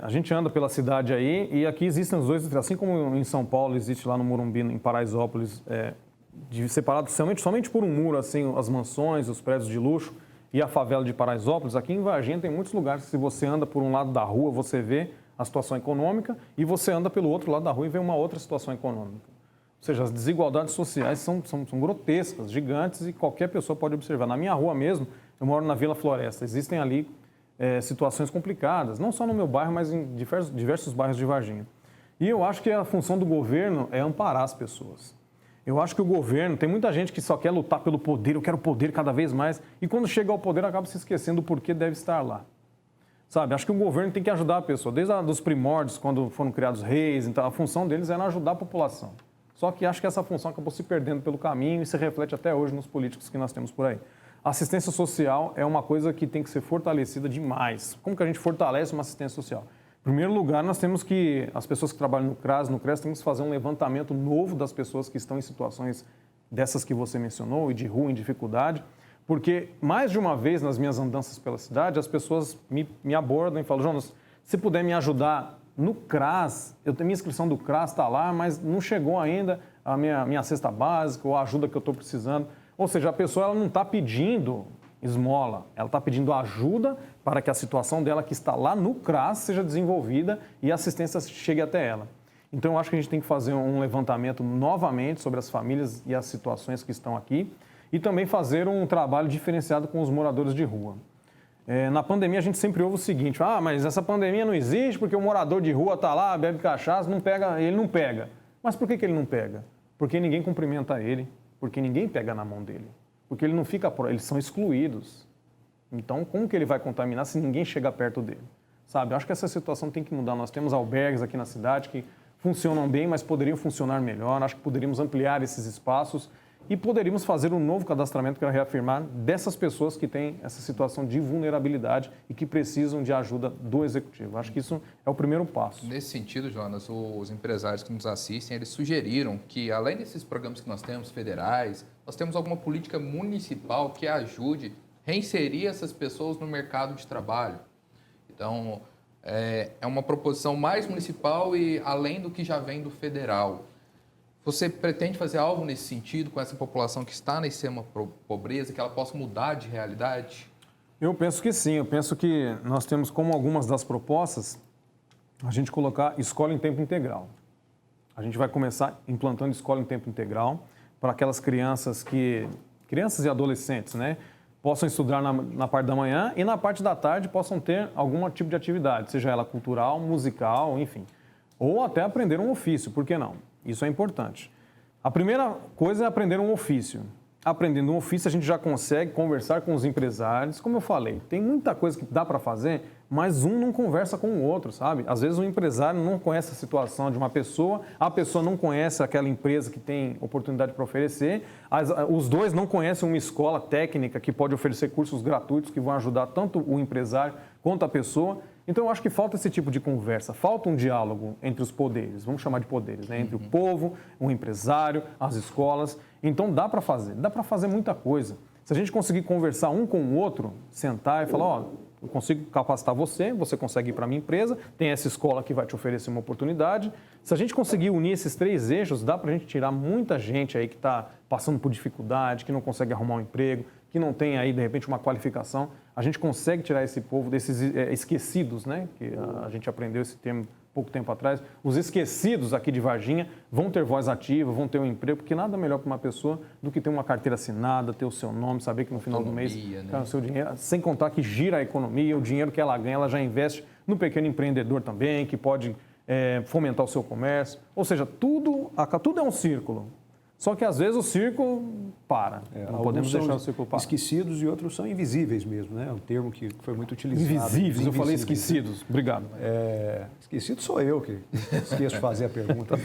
A gente anda pela cidade aí e aqui existem os dois, assim como em São Paulo existe lá no Morumbi, em Paraisópolis, separado somente por um muro, assim, as mansões, os prédios de luxo e a favela de Paraisópolis. Aqui em Varginha tem muitos lugares que se você anda por um lado da rua, você vê a situação econômica e você anda pelo outro lado da rua e vê uma outra situação econômica. Ou seja, as desigualdades sociais são grotescas, gigantes e qualquer pessoa pode observar. Na minha rua mesmo, eu moro na Vila Floresta, existem ali situações complicadas, não só no meu bairro, mas em diversos bairros de Varginha. E eu acho que a função do governo é amparar as pessoas. Eu acho que o governo, tem muita gente que só quer lutar pelo poder, eu quero poder cada vez mais, e quando chega ao poder acaba se esquecendo do porquê deve estar lá. Sabe, acho que o governo tem que ajudar a pessoa, desde os primórdios, quando foram criados reis, então a função deles era ajudar a população. Só que acho que essa função acabou se perdendo pelo caminho e se reflete até hoje nos políticos que nós temos por aí. A assistência social é uma coisa que tem que ser fortalecida demais. Como que a gente fortalece uma assistência social? Em primeiro lugar, nós temos que, as pessoas que trabalham no CRAS, no CRES, temos que fazer um levantamento novo das pessoas que estão em situações dessas que você mencionou, e de rua, em dificuldade, porque mais de uma vez nas minhas andanças pela cidade, as pessoas me abordam e falam, Jonas, se puder me ajudar no CRAS, minha inscrição do CRAS está lá, mas não chegou ainda a minha cesta básica ou a ajuda que eu estou precisando. Ou seja, a pessoa ela não está pedindo esmola, ela está pedindo ajuda para que a situação dela que está lá no CRAS seja desenvolvida e a assistência chegue até ela. Então, eu acho que a gente tem que fazer um levantamento novamente sobre as famílias e as situações que estão aqui e também fazer um trabalho diferenciado com os moradores de rua. Na pandemia, a gente sempre ouve o seguinte, mas essa pandemia não existe porque o morador de rua está lá, bebe cachaça, ele não pega. Mas por que ele não pega? Porque ninguém cumprimenta ele, porque ninguém pega na mão dele, porque ele não fica, eles são excluídos. Então, como que ele vai contaminar se ninguém chega perto dele? Sabe, eu acho que essa situação tem que mudar. Nós temos albergues aqui na cidade que funcionam bem, mas poderiam funcionar melhor. Acho que poderíamos ampliar esses espaços e poderíamos fazer um novo cadastramento para reafirmar dessas pessoas que têm essa situação de vulnerabilidade e que precisam de ajuda do executivo. Acho que isso é o primeiro passo. Nesse sentido, Jonas, os empresários que nos assistem, eles sugeriram que, além desses programas que nós temos federais, nós temos alguma política municipal que ajude a reinserir essas pessoas no mercado de trabalho. Então, é uma proposição mais municipal e além do que já vem do federal. Você pretende fazer algo nesse sentido com essa população que está na extrema pobreza, que ela possa mudar de realidade? Eu penso que sim. Eu penso que nós temos como algumas das propostas a gente colocar escola em tempo integral. A gente vai começar implantando escola em tempo integral para aquelas crianças e adolescentes, né, possam estudar na parte da manhã e na parte da tarde possam ter algum tipo de atividade, seja ela cultural, musical, enfim. Ou até aprender um ofício, por que não? Isso é importante. A primeira coisa é aprender um ofício. Aprendendo um ofício, a gente já consegue conversar com os empresários. Como eu falei, tem muita coisa que dá para fazer, mas um não conversa com o outro, sabe? Às vezes o empresário não conhece a situação de uma pessoa, a pessoa não conhece aquela empresa que tem oportunidade para oferecer, os dois não conhecem uma escola técnica que pode oferecer cursos gratuitos que vão ajudar tanto o empresário quanto a pessoa. Então, eu acho que falta esse tipo de conversa, falta um diálogo entre os poderes, vamos chamar de poderes, né? Entre o povo, o empresário, as escolas. Então, dá para fazer muita coisa. Se a gente conseguir conversar um com o outro, sentar e falar, ó, eu consigo capacitar você, você consegue ir para a minha empresa, tem essa escola que vai te oferecer uma oportunidade. Se a gente conseguir unir esses 3 eixos, dá para a gente tirar muita gente aí que está passando por dificuldade, que não consegue arrumar um emprego, que não tem aí, de repente, uma qualificação. A gente consegue tirar esse povo desses esquecidos, né? Que a gente aprendeu esse termo pouco tempo atrás. Os esquecidos aqui de Varginha vão ter voz ativa, vão ter um emprego, porque nada melhor para uma pessoa do que ter uma carteira assinada, ter o seu nome, saber que no final do mês o seu dinheiro, sem contar que gira a economia, o dinheiro que ela ganha, ela já investe no pequeno empreendedor também, que pode fomentar o seu comércio. Ou seja, tudo é um círculo. Só que, às vezes, o círculo para. Não podemos deixar o círculo parar. Esquecidos e outros são invisíveis mesmo, né? É um termo que foi muito utilizado. Invisíveis, eu falei esquecidos. Obrigado. Esquecido sou eu que esqueço de fazer a pergunta.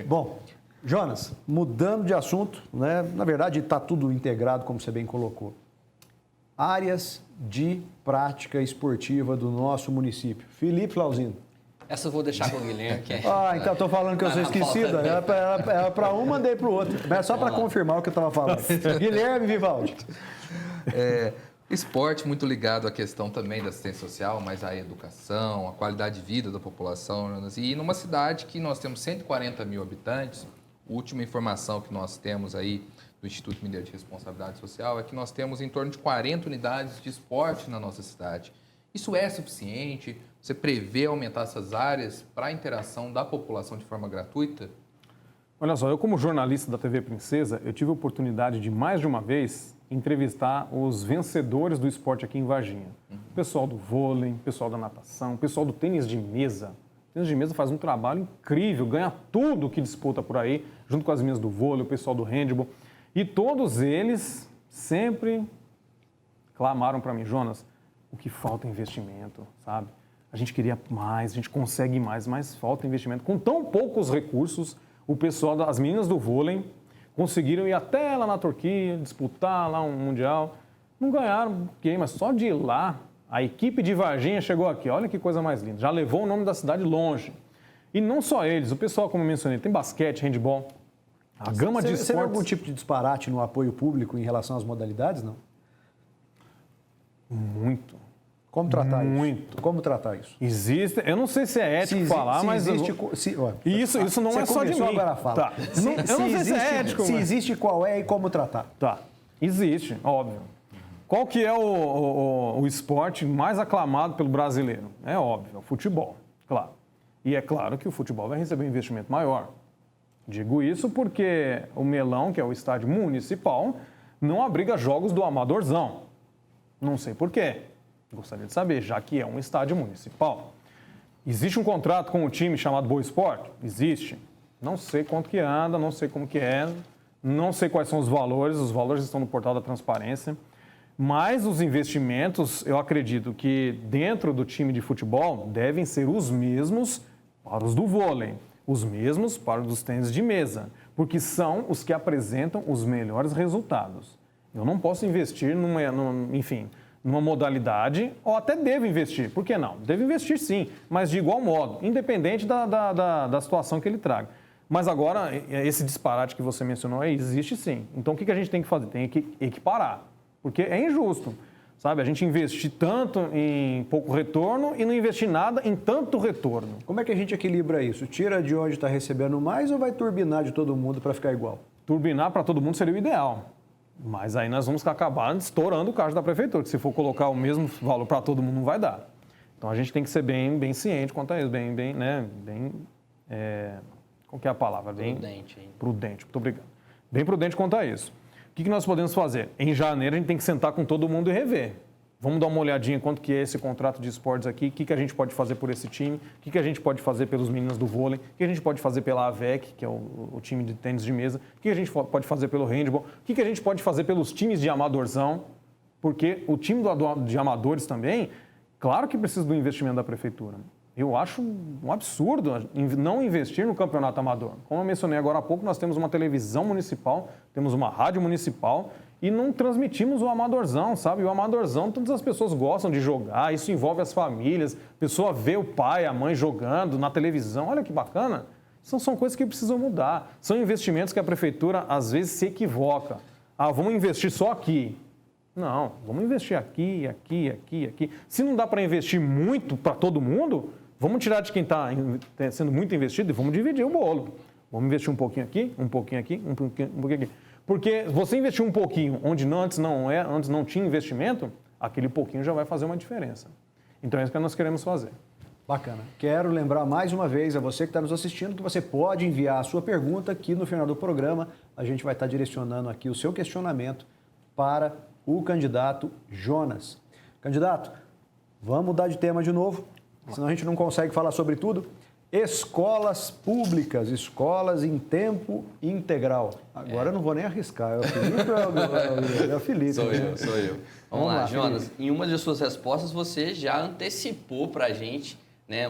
Bom, Jonas, mudando de assunto, né? Na verdade, está tudo integrado, como você bem colocou. Áreas de prática esportiva do nosso município. Felipe Flauzino. Essa eu vou deixar com o Guilherme. Que é... então estou falando que eu sou esquecido. Era para um, mandei para o outro. Mas só para confirmar o que eu estava falando. Guilherme Vivaldi. Esporte muito ligado à questão também da assistência social, mas à educação, à qualidade de vida da população. E numa cidade que nós temos 140 mil habitantes, a última informação que nós temos aí do Instituto Mineiro de Responsabilidade Social é que nós temos em torno de 40 unidades de esporte na nossa cidade. Isso é suficiente? Você prevê aumentar essas áreas para a interação da população de forma gratuita? Olha só, eu como jornalista da TV Princesa, eu tive a oportunidade de, mais de uma vez, entrevistar os vencedores do esporte aqui em Varginha. O pessoal do vôlei, o pessoal da natação, o pessoal do tênis de mesa. O tênis de mesa faz um trabalho incrível, ganha tudo que disputa por aí, junto com as meninas do vôlei, o pessoal do handball. E todos eles sempre clamaram para mim, Jonas, o que falta é investimento, sabe? A gente queria mais, a gente consegue mais, mas falta investimento. Com tão poucos recursos, o pessoal, as meninas do vôlei, conseguiram ir até lá na Turquia, disputar lá um mundial. Não ganharam, mas só de ir lá, a equipe de Varginha chegou aqui. Olha que coisa mais linda. Já levou o nome da cidade longe. E não só eles, o pessoal, como eu mencionei, tem basquete, handball, a gama de esportes. Você vê algum tipo de disparate no apoio público em relação às modalidades, não? Muito. Como tratar Muito. isso? Como tratar isso? Existe, eu não sei se é ético falar, mas... Isso não é só de mim. Agora fala. Tá. Eu não sei se é ético. Se existe, qual é e como tratar? Tá. Existe, óbvio. Qual que é o esporte mais aclamado pelo brasileiro? É óbvio, é o futebol, claro. E é claro que o futebol vai receber um investimento maior. Digo isso porque o Melão, que é o estádio municipal, não abriga jogos do amadorzão. Não sei por quê. Gostaria de saber, já que é um estádio municipal. Existe um contrato com um time chamado Boa Esporte? Existe. Não sei quanto que anda, não sei como que é, não sei quais são os valores estão no portal da transparência, mas os investimentos, eu acredito que dentro do time de futebol devem ser os mesmos para os do vôlei, os mesmos para os dos tênis de mesa, porque são os que apresentam os melhores resultados. Eu não posso investir numa modalidade, ou até devo investir, por que não? Devo investir sim, mas de igual modo, independente da situação que ele traga. Mas agora, esse disparate que você mencionou aí, existe sim. Então, o que a gente tem que fazer? Tem que equiparar, porque é injusto, sabe? A gente investir tanto em pouco retorno e não investir nada em tanto retorno. Como é que a gente equilibra isso? Tira de onde está recebendo mais ou vai turbinar de todo mundo para ficar igual? Turbinar para todo mundo seria o ideal. Mas aí nós vamos acabar estourando o caixa da prefeitura, que se for colocar o mesmo valor para todo mundo, não vai dar. Então, a gente tem que ser bem ciente quanto a isso, qual que é a palavra? Prudente. Prudente, muito obrigado. Bem prudente quanto a isso. O que nós podemos fazer? Em janeiro, a gente tem que sentar com todo mundo e rever. Vamos dar uma olhadinha quanto que é esse contrato de esportes aqui, o que a gente pode fazer por esse time, o que a gente pode fazer pelos meninos do vôlei, o que a gente pode fazer pela AVEC, que é o time de tênis de mesa, o que a gente pode fazer pelo handball, o que a gente pode fazer pelos times de amadorzão, porque o time de amadores também, claro que precisa do investimento da prefeitura. Eu acho um absurdo não investir no campeonato amador. Como eu mencionei agora há pouco, nós temos uma televisão municipal, temos uma rádio municipal e não transmitimos o amadorzão, sabe? O amadorzão, todas as pessoas gostam de jogar, isso envolve as famílias, a pessoa vê o pai, a mãe jogando na televisão, olha que bacana. São coisas que precisam mudar. São investimentos que a prefeitura, às vezes, se equivoca. Ah, vamos investir só aqui. Não, vamos investir aqui. Se não dá para investir muito para todo mundo, vamos tirar de quem está sendo muito investido e vamos dividir o bolo. Vamos investir um pouquinho aqui, um pouquinho aqui, um pouquinho aqui. Porque você investir um pouquinho onde antes não tinha investimento, aquele pouquinho já vai fazer uma diferença. Então é isso que nós queremos fazer. Bacana. Quero lembrar mais uma vez a você que está nos assistindo que você pode enviar a sua pergunta aqui no final do programa. A gente vai estar direcionando aqui o seu questionamento para o candidato Jonas. Candidato, vamos mudar de tema de novo, senão a gente não consegue falar sobre tudo. Escolas públicas, escolas em tempo integral. Agora eu não vou nem arriscar, é o Felipe ou é o Felipe? Sou eu. Vamos lá, Jonas. Felipe. Em uma de suas respostas, você já antecipou para a gente, né,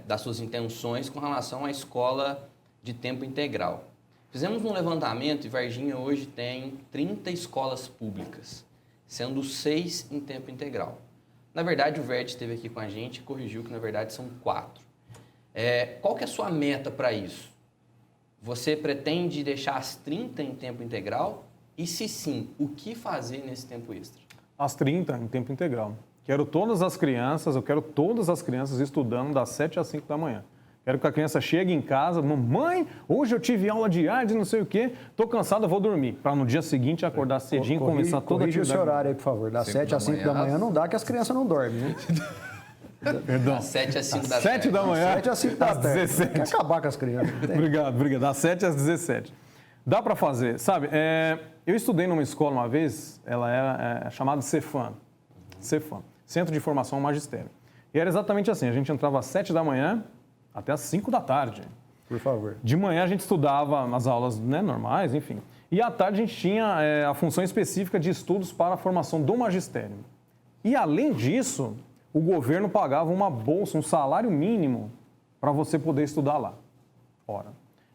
das suas intenções com relação à escola de tempo integral. Fizemos um levantamento e Varginha hoje tem 30 escolas públicas, sendo 6 em tempo integral. Na verdade, o Verde esteve aqui com a gente e corrigiu que, na verdade, são 4. Qual que é a sua meta para isso? Você pretende deixar as 30 em tempo integral? E se sim, o que fazer nesse tempo extra? As 30 em tempo integral. Eu quero todas as crianças estudando das 7 às 5 da manhã. Quero que a criança chegue em casa, mamãe, hoje eu tive aula de arte, não sei o quê, estou cansado, vou dormir. Para no dia seguinte acordar cedinho e começar toda a atividade. Corrige o seu horário aí, por favor. Das 7 às 5 da manhã não dá, que as crianças não dormem, né? Perdão. Das 7 às 5 da tarde. 7 da manhã. 7 às 5 da tarde. 17. Quer acabar com as crianças. Obrigado. Das 7 às 17. Dá para fazer, sabe? Eu estudei numa escola uma vez, ela era chamada Cefam, Centro de Formação Magistério. E era exatamente assim, a gente entrava às 7 da manhã até às 5 da tarde. Por favor. De manhã a gente estudava as aulas, né, normais, enfim. E à tarde a gente tinha a função específica de estudos para a formação do magistério. E além disso, o governo pagava uma bolsa, um salário mínimo para você poder estudar lá. Ora,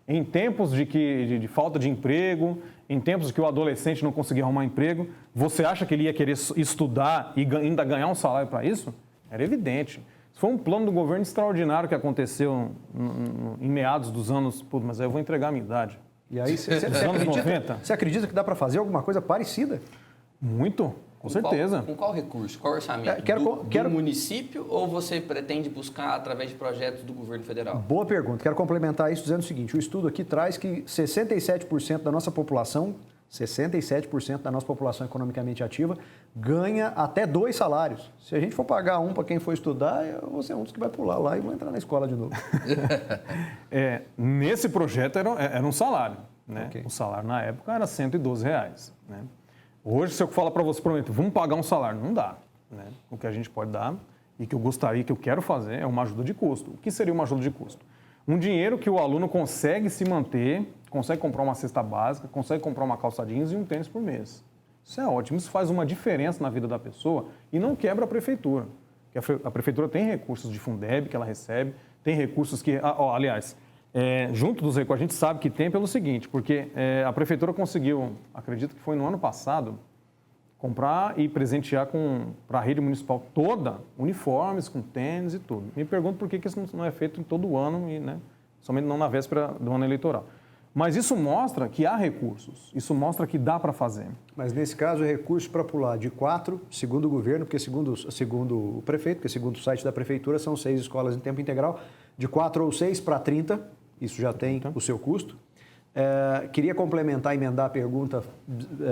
em tempos de falta de emprego, em tempos que o adolescente não conseguia arrumar emprego, você acha que ele ia querer estudar e ainda ganhar um salário para isso? Era evidente. Foi um plano do governo extraordinário que aconteceu em meados dos anos... Pô, mas aí eu vou entregar a minha idade. E aí, você acredita que dá para fazer alguma coisa parecida? Muito, com certeza. Com qual recurso? Qual orçamento? Do município ou você pretende buscar através de projetos do governo federal? Boa pergunta. Quero complementar isso dizendo o seguinte. O estudo aqui traz que 67% da nossa população... 67% da nossa população economicamente ativa ganha até 2 salários. Se a gente for pagar um para quem for estudar, você é um dos que vai pular lá e vai entrar na escola de novo. Nesse projeto era um salário. Né? Okay. O salário na época era R$112. Né? Hoje, se eu falar para você, prometo, vamos pagar um salário, não dá. Né? O que a gente pode dar e que eu quero fazer é uma ajuda de custo. O que seria uma ajuda de custo? Um dinheiro que o aluno consegue se manter, consegue comprar uma cesta básica, consegue comprar uma calça jeans e um tênis por mês. Isso é ótimo, isso faz uma diferença na vida da pessoa e não quebra a prefeitura. A prefeitura tem recursos de Fundeb que ela recebe, tem recursos que... aliás, junto dos recursos, a gente sabe que tem pelo seguinte, porque a prefeitura conseguiu, acredito que foi no ano passado, comprar e presentear para a rede municipal toda uniformes, com tênis e tudo. Me pergunto por que isso não é feito em todo ano, e, né, somente não na véspera do ano eleitoral. Mas isso mostra que há recursos, isso mostra que dá para fazer. Mas nesse caso é recurso para pular de 4, segundo o governo, porque segundo o prefeito, porque segundo o site da prefeitura são 6 escolas em tempo integral, de 4 ou 6 para 30, isso já tem o seu custo. Queria complementar, emendar a pergunta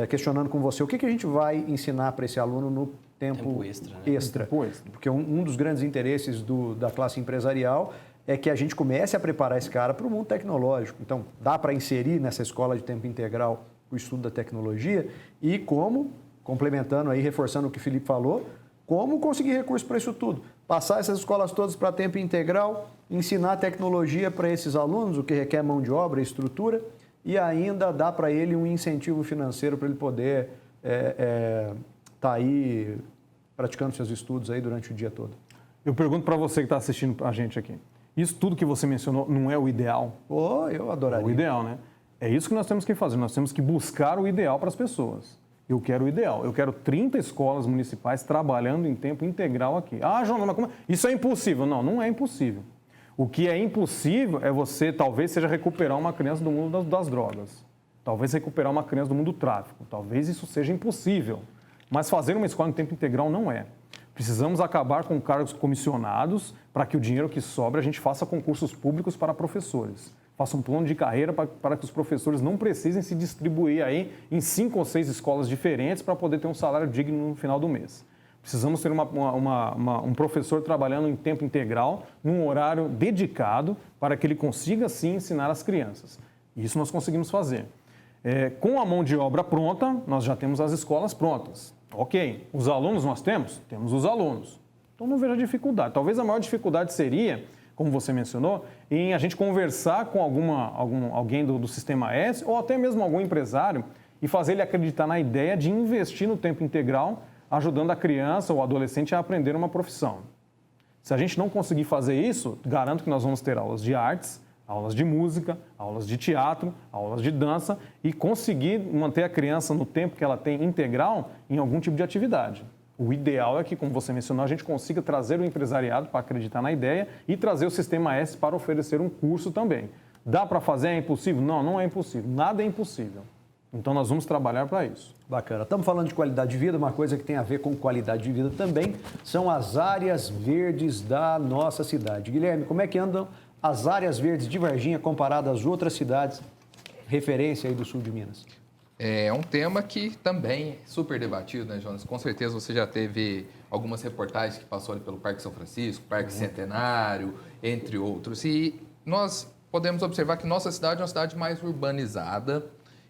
questionando com você, o que a gente vai ensinar para esse aluno no tempo extra? Né? Tempo extra. Porque um dos grandes interesses da classe empresarial é que a gente comece a preparar esse cara para o mundo tecnológico. Então, dá para inserir nessa escola de tempo integral o estudo da tecnologia e como, complementando aí, reforçando o que o Felipe falou, como conseguir recursos para isso tudo. Passar essas escolas todas para tempo integral, ensinar tecnologia para esses alunos, o que requer mão de obra e estrutura, e ainda dar para ele um incentivo financeiro para ele poder tá aí praticando seus estudos aí durante o dia todo. Eu pergunto para você que está assistindo a gente aqui. Isso tudo que você mencionou não é o ideal? Eu adoraria. É o ideal, né? É isso que nós temos que fazer. Nós temos que buscar o ideal para as pessoas. Eu quero o ideal. Eu quero 30 escolas municipais trabalhando em tempo integral aqui. Ah, João, mas como? Isso é impossível. Não, não é impossível. O que é impossível é você, talvez, seja recuperar uma criança do mundo das drogas. Talvez recuperar uma criança do mundo do tráfico. Talvez isso seja impossível. Mas fazer uma escola em tempo integral não é. Precisamos acabar com cargos comissionados para que o dinheiro que sobra a gente faça concursos públicos para professores. Faça um plano de carreira para que os professores não precisem se distribuir aí em 5 ou 6 escolas diferentes para poder ter um salário digno no final do mês. Precisamos ter um professor trabalhando em tempo integral, num horário dedicado, para que ele consiga, sim, ensinar as crianças. Isso nós conseguimos fazer. Com a mão de obra pronta, nós já temos as escolas prontas. Ok, os alunos nós temos? Temos os alunos. Então não vejo a dificuldade. Talvez a maior dificuldade seria, como você mencionou, em a gente conversar com alguém do Sistema S ou até mesmo algum empresário e fazer ele acreditar na ideia de investir no tempo integral, ajudando a criança ou adolescente a aprender uma profissão. Se a gente não conseguir fazer isso, garanto que nós vamos ter aulas de artes, aulas de música, aulas de teatro, aulas de dança e conseguir manter a criança no tempo que ela tem integral em algum tipo de atividade. O ideal é que, como você mencionou, a gente consiga trazer o empresariado para acreditar na ideia e trazer o Sistema S para oferecer um curso também. Dá para fazer? É impossível? Não, não é impossível. Nada é impossível. Então, nós vamos trabalhar para isso. Bacana. Estamos falando de qualidade de vida, uma coisa que tem a ver com qualidade de vida também são as áreas verdes da nossa cidade. Guilherme, como é que andam as áreas verdes de Varginha comparadas às outras cidades, referência aí do sul de Minas? É um tema que também é super debatido, né, Jonas? Com certeza você já teve algumas reportagens que passou ali pelo Parque São Francisco, Parque Centenário, entre outros. E nós podemos observar que nossa cidade é uma cidade mais urbanizada,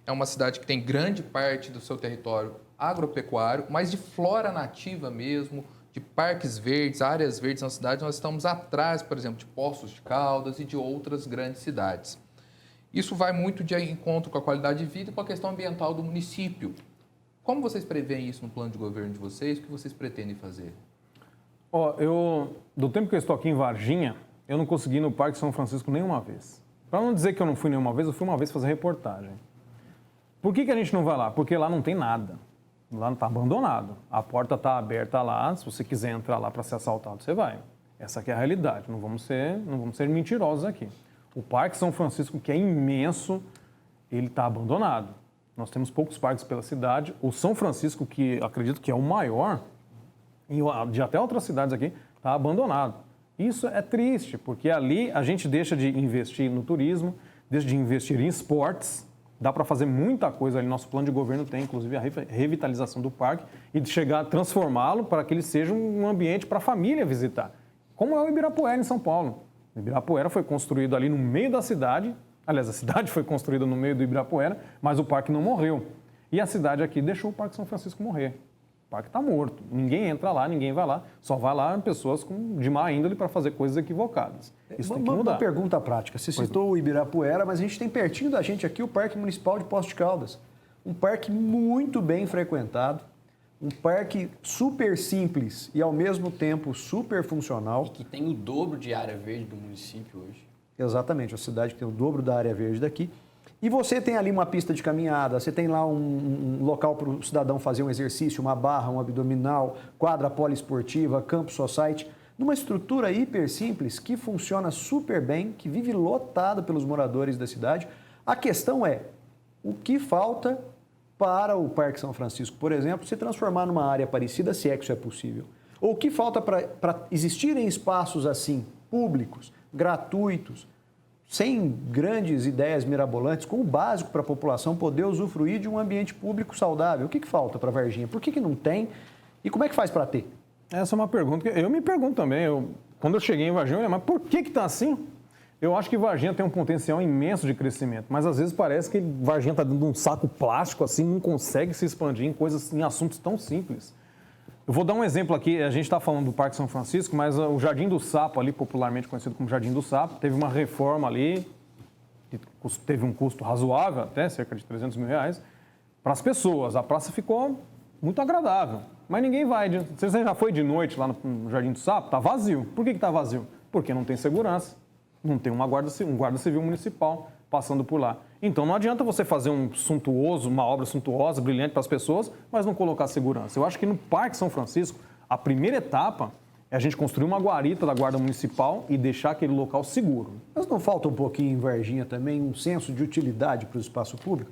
é uma cidade que tem grande parte do seu território agropecuário, mas de flora nativa mesmo, de parques verdes, áreas verdes na cidade, nós estamos atrás, por exemplo, de Poços de Caldas e de outras grandes cidades. Isso vai muito de encontro com a qualidade de vida e com a questão ambiental do município. Como vocês preveem isso no plano de governo de vocês? O que vocês pretendem fazer? Do tempo que eu estou aqui em Varginha, eu não consegui ir no Parque São Francisco nenhuma vez. Para não dizer que eu não fui nenhuma vez, eu fui uma vez fazer reportagem. Por que a gente não vai lá? Porque lá não tem nada. Lá está abandonado. A porta está aberta lá. Se você quiser entrar lá para ser assaltado, você vai. Essa aqui é a realidade. Não vamos ser mentirosos aqui. O Parque São Francisco, que é imenso, ele está abandonado. Nós temos poucos parques pela cidade. O São Francisco, que acredito que é o maior, e de até outras cidades aqui, está abandonado. Isso é triste, porque ali a gente deixa de investir no turismo, deixa de investir em esportes. Dá para fazer muita coisa ali. Nosso plano de governo tem, inclusive, a revitalização do parque e de chegar a transformá-lo para que ele seja um ambiente para a família visitar. Como é o Ibirapuera, em São Paulo. O Ibirapuera foi construído ali no meio da cidade. Aliás, a cidade foi construída no meio do Ibirapuera, mas o parque não morreu. E a cidade aqui deixou o Parque São Francisco morrer. O parque está morto. Ninguém entra lá, ninguém vai lá. Só vai lá pessoas de má índole para fazer coisas equivocadas. Isso tem que mudar. Uma pergunta prática. Você citou o Ibirapuera, mas a gente tem pertinho da gente aqui o Parque Municipal de Poços de Caldas. Um parque muito bem frequentado, um parque super simples e, ao mesmo tempo, super funcional. E que tem o dobro de área verde do município hoje. Exatamente, a cidade que tem o dobro da área verde daqui. E você tem ali uma pista de caminhada, você tem lá um local para o cidadão fazer um exercício, uma barra, um abdominal, quadra poliesportiva, campo society, numa estrutura hiper simples que funciona super bem, que vive lotada pelos moradores da cidade. A questão é, o que falta para o Parque São Francisco, por exemplo, se transformar numa área parecida, se é que isso é possível? Ou o que falta para existirem espaços assim, públicos, gratuitos, sem grandes ideias mirabolantes, com o básico para a população poder usufruir de um ambiente público saudável? O que falta para Varginha? Por que não tem? E como é que faz para ter? Essa é uma pergunta que eu me pergunto também. Quando eu cheguei em Varginha, eu falei, mas por que está assim? Eu acho que Varginha tem um potencial imenso de crescimento, mas às vezes parece que Varginha está dentro de um saco plástico, assim, não consegue se expandir em coisas, em assuntos tão simples. Eu vou dar um exemplo aqui, a gente está falando do Parque São Francisco, mas o Jardim do Sapo, ali popularmente conhecido como Jardim do Sapo, teve uma reforma ali, que teve um custo razoável, até cerca de R$300 mil, para as pessoas. A praça ficou muito agradável, mas ninguém vai. Você já foi de noite lá no Jardim do Sapo? Está vazio. Por que está vazio? Porque não tem segurança, não tem um guarda civil municipal passando por lá. Então não adianta você fazer uma obra suntuosa, brilhante para as pessoas, mas não colocar segurança. Eu acho que no Parque São Francisco, a primeira etapa é a gente construir uma guarita da Guarda Municipal e deixar aquele local seguro. Mas não falta um pouquinho em Varginha também um senso de utilidade para o espaço público?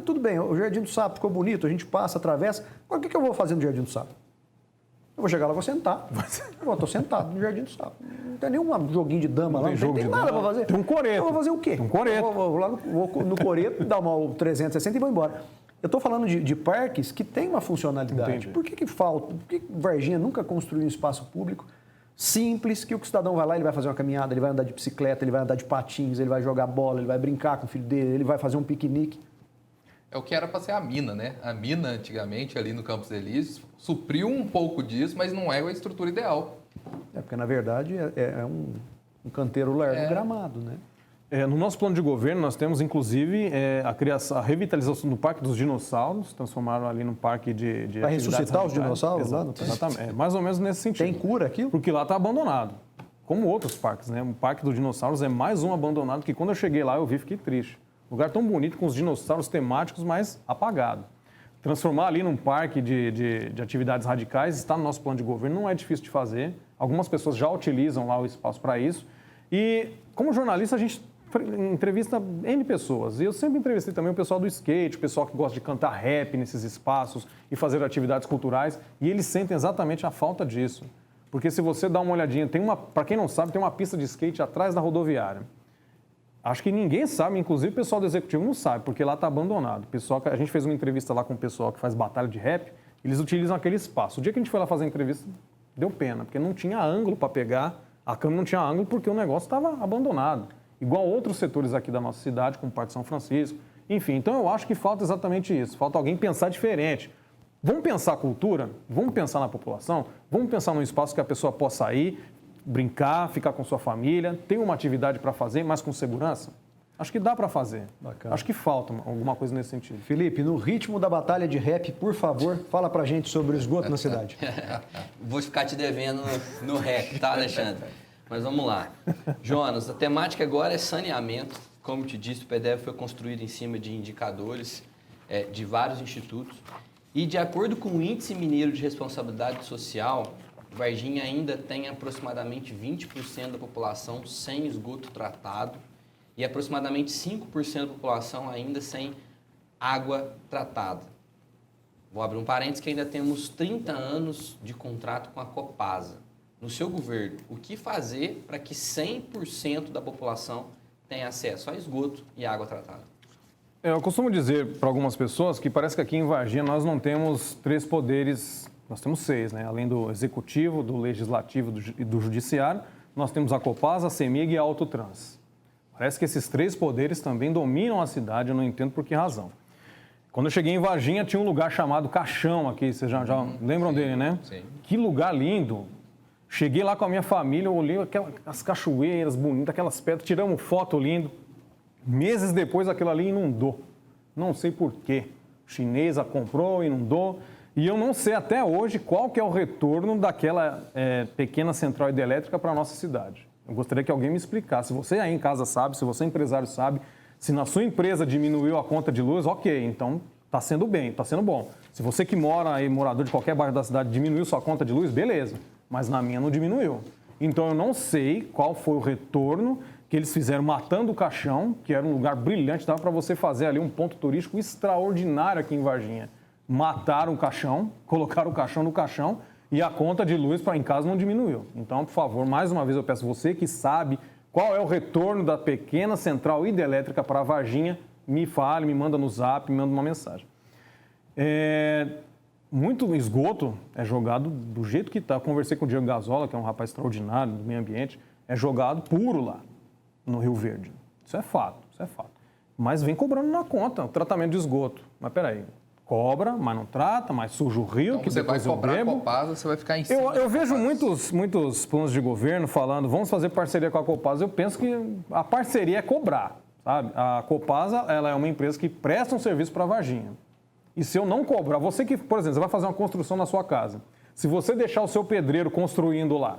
Tudo bem, o Jardim do Sapo ficou bonito, a gente passa, atravessa. Agora, o que eu vou fazer no Jardim do Sapo? Eu vou chegar lá, vou sentar. Eu estou sentado no Jardim do Sapo. Não tem nenhum joguinho de dama lá, não tem nada para fazer. Tem um coreto. Eu vou fazer o quê? Tem um coreto. Eu vou lá no coreto, dar uma 360 e vou embora. Eu estou falando de parques que têm uma funcionalidade. Entendi. Por que falta? Por que Varginha nunca construiu um espaço público simples, que o cidadão vai lá, ele vai fazer uma caminhada, ele vai andar de bicicleta, ele vai andar de patins, ele vai jogar bola, ele vai brincar com o filho dele, ele vai fazer um piquenique? É o que era para ser a mina, né? A mina, antigamente, ali no Campos Elíseos, supriu um pouco disso, mas não é a estrutura ideal. Porque, na verdade, é um canteiro largo gramado, né? No nosso plano de governo, nós temos, inclusive, a revitalização do Parque dos Dinossauros, transformaram ali num parque de Para ressuscitar os dinossauros lá no parque? Exatamente, mais ou menos nesse sentido. Tem cura aquilo? Porque lá está abandonado, como outros parques, né? O Parque dos Dinossauros é mais um abandonado que, quando eu cheguei lá, eu vi e fiquei triste. Lugar tão bonito, com os dinossauros temáticos, mas apagado. Transformar ali num parque de atividades radicais está no nosso plano de governo, não é difícil de fazer. Algumas pessoas já utilizam lá o espaço para isso. E, como jornalista, a gente entrevista N pessoas. E eu sempre entrevistei também o pessoal do skate, o pessoal que gosta de cantar rap nesses espaços e fazer atividades culturais. E eles sentem exatamente a falta disso. Porque se você dá uma olhadinha, para quem não sabe, tem uma pista de skate atrás da rodoviária. Acho que ninguém sabe, inclusive o pessoal do executivo não sabe, porque lá está abandonado. A gente fez uma entrevista lá com o pessoal que faz batalha de rap, eles utilizam aquele espaço. O dia que a gente foi lá fazer a entrevista, deu pena, porque não tinha ângulo para pegar, a câmera não tinha ângulo porque o negócio estava abandonado. Igual outros setores aqui da nossa cidade, como o Parque São Francisco. Enfim, então eu acho que falta exatamente isso, falta alguém pensar diferente. Vamos pensar a cultura, vamos pensar na população, vamos pensar num espaço que a pessoa possa ir, brincar, ficar com sua família, ter uma atividade para fazer, mas com segurança? Acho que dá para fazer. Bacana. Acho que falta alguma coisa nesse sentido. Felipe, no ritmo da batalha de rap, por favor, fala pra gente sobre o esgoto na cidade. Vou ficar te devendo no rap, tá, Alexandre? Mas vamos lá. Jonas, a temática agora é saneamento. Como te disse, o PDF foi construído em cima de indicadores de vários institutos. E de acordo com o Índice Mineiro de Responsabilidade Social, Varginha ainda tem aproximadamente 20% da população sem esgoto tratado e aproximadamente 5% da população ainda sem água tratada. Vou abrir um parênteses que ainda temos 30 anos de contrato com a Copasa. No seu governo, o que fazer para que 100% da população tenha acesso a esgoto e água tratada? Eu costumo dizer para algumas pessoas que parece que aqui em Varginha nós não temos 3 poderes. Nós temos 6, né? Além do Executivo, do Legislativo e do Judiciário, nós temos a Copasa, a CEMIG e a Autotrans. Parece que esses 3 poderes também dominam a cidade, eu não entendo por que razão. Quando eu cheguei em Varginha, tinha um lugar chamado Caixão aqui, vocês já lembram dele, né? Sim. Que lugar lindo! Cheguei lá com a minha família, eu olhei as cachoeiras bonitas, aquelas pedras, tiramos foto lindo. Meses depois, aquilo ali inundou. Não sei por quê. Chinesa comprou, inundou. E eu não sei até hoje qual que é o retorno daquela pequena central hidrelétrica para a nossa cidade. Eu gostaria que alguém me explicasse. Se você aí em casa sabe, se você empresário sabe, se na sua empresa diminuiu a conta de luz, ok, então está sendo bem, está sendo bom. Se você que mora aí, morador de qualquer bairro da cidade, diminuiu sua conta de luz, beleza. Mas na minha não diminuiu. Então eu não sei qual foi o retorno que eles fizeram matando o Caixão, que era um lugar brilhante, dava para você fazer ali um ponto turístico extraordinário aqui em Varginha. Mataram o Caixão, colocaram o Caixão no caixão e a conta de luz para em casa não diminuiu. Então, por favor, mais uma vez eu peço você que sabe qual é o retorno da pequena central hidrelétrica para Varginha, me fale, me manda no zap, me manda uma mensagem. Muito esgoto é jogado do jeito que está. Eu conversei com o Diego Gazola, que é um rapaz extraordinário do meio ambiente, é jogado puro lá no Rio Verde. Isso é fato, isso é fato. Mas vem cobrando na conta o tratamento de esgoto. Mas peraí, cobra, mas não trata, mas suja o rio, então, que você vai depois cobrar eu bebo. a Copasa, você vai ficar em cima. Eu vejo muitos planos de governo falando, vamos fazer parceria com a Copasa. Eu penso que a parceria é cobrar, sabe? A Copasa, ela é uma empresa que presta um serviço para a Varginha. E se eu não cobrar, você que, por exemplo, você vai fazer uma construção na sua casa, se você deixar o seu pedreiro construindo lá,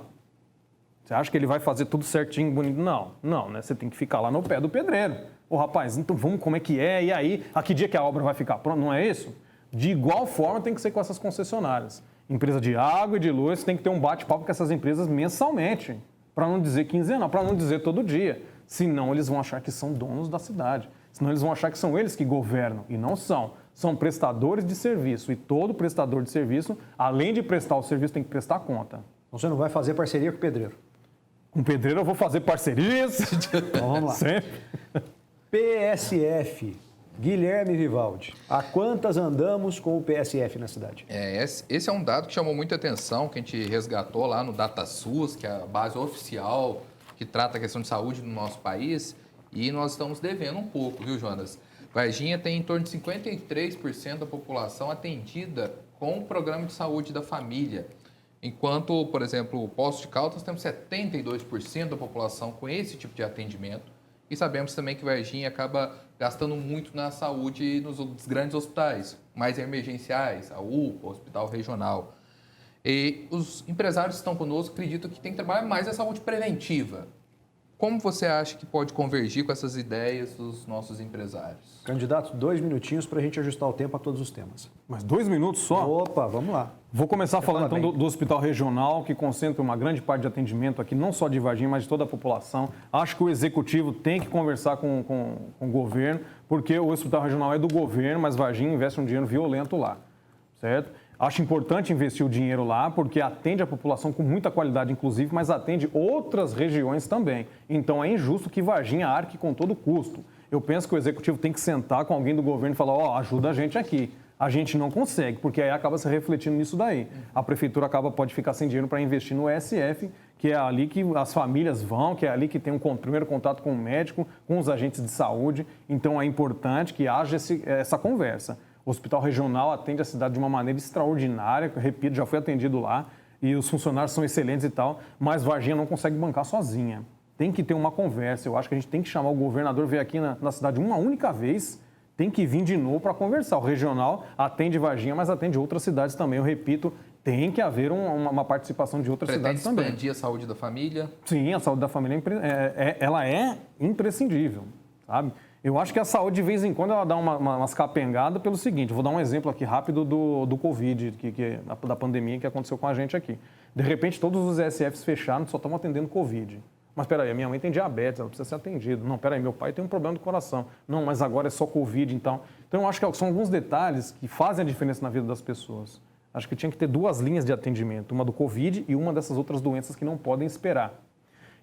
você acha que ele vai fazer tudo certinho, bonito? Não, né? Você tem que ficar lá no pé do pedreiro. Ô, rapaz, então vamos, como é que é? E aí, a que dia que a obra vai ficar pronta? Não é isso? De igual forma tem que ser com essas concessionárias. Empresa de água e de luz tem que ter um bate-papo com essas empresas mensalmente, para não dizer quinzenal, para não dizer todo dia. Senão eles vão achar que são donos da cidade. Senão eles vão achar que são eles que governam. E não são. São prestadores de serviço. E todo prestador de serviço, além de prestar o serviço, tem que prestar conta. Então você não vai fazer parceria com o pedreiro? Com o pedreiro eu vou fazer parcerias. Então vamos lá. Sempre. PSF, Guilherme Vivaldi. Há quantas andamos com o PSF na cidade? Esse é um dado que chamou muita atenção, que a gente resgatou lá no DataSUS, que é a base oficial que trata a questão de saúde no nosso país, e nós estamos devendo um pouco, viu, Jonas? Varginha tem em torno de 53% da população atendida com o programa de saúde da família. Enquanto, por exemplo, o Poços de Caldas temos 72% da população com esse tipo de atendimento. E sabemos também que Varginha acaba gastando muito na saúde nos grandes hospitais, mais emergenciais, a UPA, o Hospital Regional. E os empresários que estão conosco acreditam que tem que trabalhar mais a saúde preventiva. Como você acha que pode convergir com essas ideias dos nossos empresários? Candidato, 2 minutinhos para a gente ajustar o tempo a todos os temas. Mas 2 minutos só? Opa, vamos lá. Vou começar falando então do Hospital Regional, que concentra uma grande parte de atendimento aqui, não só de Varginha, mas de toda a população. Acho que o Executivo tem que conversar com o governo, porque o Hospital Regional é do governo, mas Varginha investe um dinheiro violento lá, certo? Acho importante investir o dinheiro lá, porque atende a população com muita qualidade, inclusive, mas atende outras regiões também. Então, é injusto que Varginha arque com todo custo. Eu penso que o Executivo tem que sentar com alguém do governo e falar, ajuda a gente aqui. A gente não consegue, porque aí acaba se refletindo nisso daí. A Prefeitura pode ficar sem dinheiro para investir no ESF, que é ali que as famílias vão, que é ali que tem um primeiro contato com o médico, com os agentes de saúde. Então, é importante que haja essa conversa. O Hospital Regional atende a cidade de uma maneira extraordinária, repito, já fui atendido lá, e os funcionários são excelentes e tal, mas Varginha não consegue bancar sozinha. Tem que ter uma conversa. Eu acho que a gente tem que chamar o governador, vir aqui na cidade uma única vez, tem que vir de novo para conversar. O regional atende Varginha, mas atende outras cidades também. Eu repito, tem que haver uma participação de outras cidades também. Pretende expandir a saúde da família? Sim, a saúde da família ela é imprescindível, sabe? Eu acho que a saúde, de vez em quando, ela dá umas capengadas pelo seguinte, vou dar um exemplo aqui rápido do Covid, da pandemia que aconteceu com a gente aqui. De repente, todos os ESFs fecharam, só estão atendendo Covid. Mas, peraí, a minha mãe tem diabetes, ela precisa ser atendida. Não, peraí, meu pai tem um problema do coração. Não, mas agora é só Covid, então. Então, eu acho que são alguns detalhes que fazem a diferença na vida das pessoas. Acho que tinha que ter 2 linhas de atendimento, uma do Covid e uma dessas outras doenças que não podem esperar.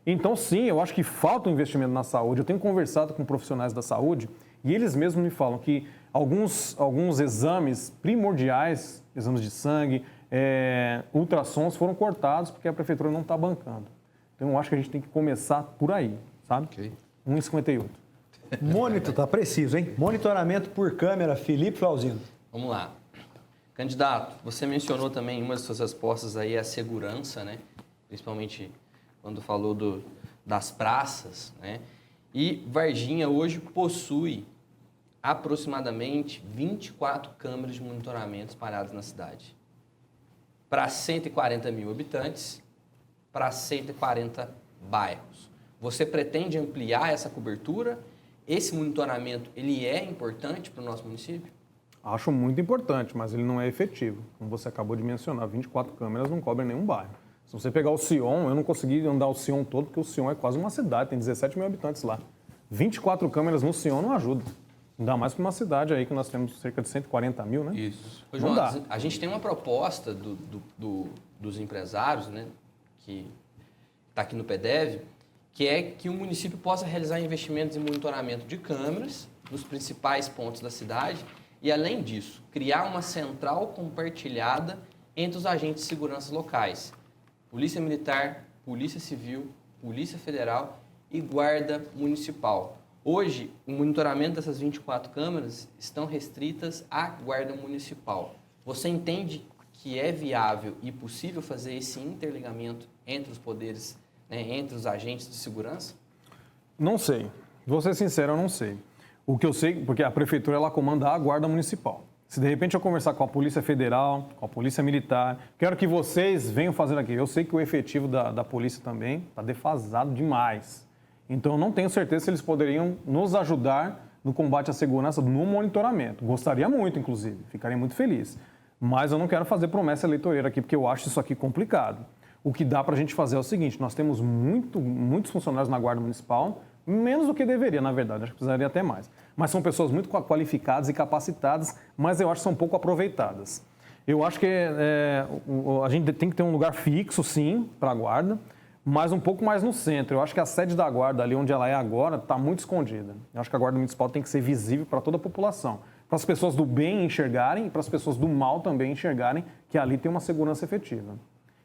Então, sim, eu acho que falta um investimento na saúde. Eu tenho conversado com profissionais da saúde e eles mesmos me falam que alguns exames primordiais, exames de sangue, ultrassons, foram cortados porque a prefeitura não está bancando. Então, eu acho que a gente tem que começar por aí, sabe? Ok. 1,58. Monitor, tá preciso, hein? Monitoramento por câmera, Felipe Flauzino. Vamos lá. Candidato, você mencionou também em uma das suas respostas aí a segurança, né? Principalmente quando falou das praças, né? E Varginha hoje possui aproximadamente 24 câmeras de monitoramento espalhadas na cidade. Para 140 mil habitantes, para 140 bairros. Você pretende ampliar essa cobertura? Esse monitoramento, ele é importante para o nosso município? Acho muito importante, mas ele não é efetivo. Como você acabou de mencionar, 24 câmeras não cobrem nenhum bairro. Se você pegar o Sion, eu não consegui andar o Sion todo, porque o Sion é quase uma cidade, tem 17 mil habitantes lá. 24 câmeras no Sion não ajuda. Ainda mais para uma cidade aí que nós temos cerca de 140 mil, né? Isso. Ô, João, a gente tem uma proposta dos empresários, né, que está aqui no PDEV, que é que o município possa realizar investimentos em monitoramento de câmeras nos principais pontos da cidade e, além disso, criar uma central compartilhada entre os agentes de segurança locais. Polícia Militar, Polícia Civil, Polícia Federal e Guarda Municipal. Hoje, o monitoramento dessas 24 câmeras estão restritas à Guarda Municipal. Você entende que é viável e possível fazer esse interligamento entre os poderes, né, entre os agentes de segurança? Não sei. Vou ser sincero, eu não sei. O que eu sei, porque a prefeitura ela comanda a Guarda Municipal. Se de repente eu conversar com a Polícia Federal, com a Polícia Militar, quero que vocês venham fazer aqui. Eu sei que o efetivo da polícia também está defasado demais. Então eu não tenho certeza se eles poderiam nos ajudar no combate à segurança, no monitoramento. Gostaria muito, inclusive. Ficaria muito feliz. Mas eu não quero fazer promessa eleitoreira aqui, porque eu acho isso aqui complicado. O que dá para a gente fazer é o seguinte, nós temos muitos funcionários na Guarda Municipal, menos do que deveria, na verdade, acho que precisaria até mais. Mas são pessoas muito qualificadas e capacitadas, mas eu acho que são pouco aproveitadas. Eu acho que a gente tem que ter um lugar fixo, sim, para a Guarda, mas um pouco mais no centro. Eu acho que a sede da Guarda, ali onde ela é agora, está muito escondida. Eu acho que a Guarda Municipal tem que ser visível para toda a população. Para as pessoas do bem enxergarem e para as pessoas do mal também enxergarem que ali tem uma segurança efetiva.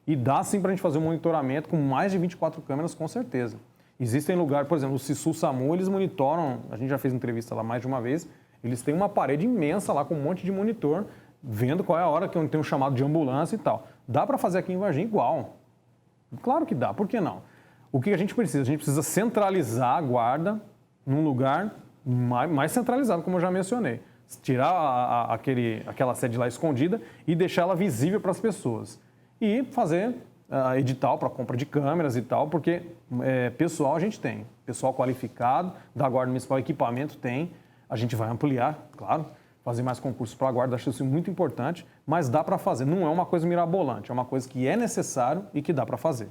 E dá sim para a gente fazer um monitoramento com mais de 24 câmeras, com certeza. Existem lugares, por exemplo, o CISU SAMU, eles monitoram, a gente já fez entrevista lá mais de uma vez, eles têm uma parede imensa lá com um monte de monitor, vendo qual é a hora que tem um chamado de ambulância e tal. Dá para fazer aqui em Varginha igual. Claro que dá, por que não? O que a gente precisa? A gente precisa centralizar a guarda num lugar mais centralizado, como eu já mencionei. Tirar aquela sede lá escondida e deixar ela visível para as pessoas. E fazer edital para compra de câmeras e tal, porque pessoal a gente tem. Pessoal qualificado da Guarda Municipal, equipamento tem. A gente vai ampliar, claro, fazer mais concursos para a Guarda, acho isso muito importante, mas dá para fazer. Não é uma coisa mirabolante, é uma coisa que é necessário e que dá para fazer.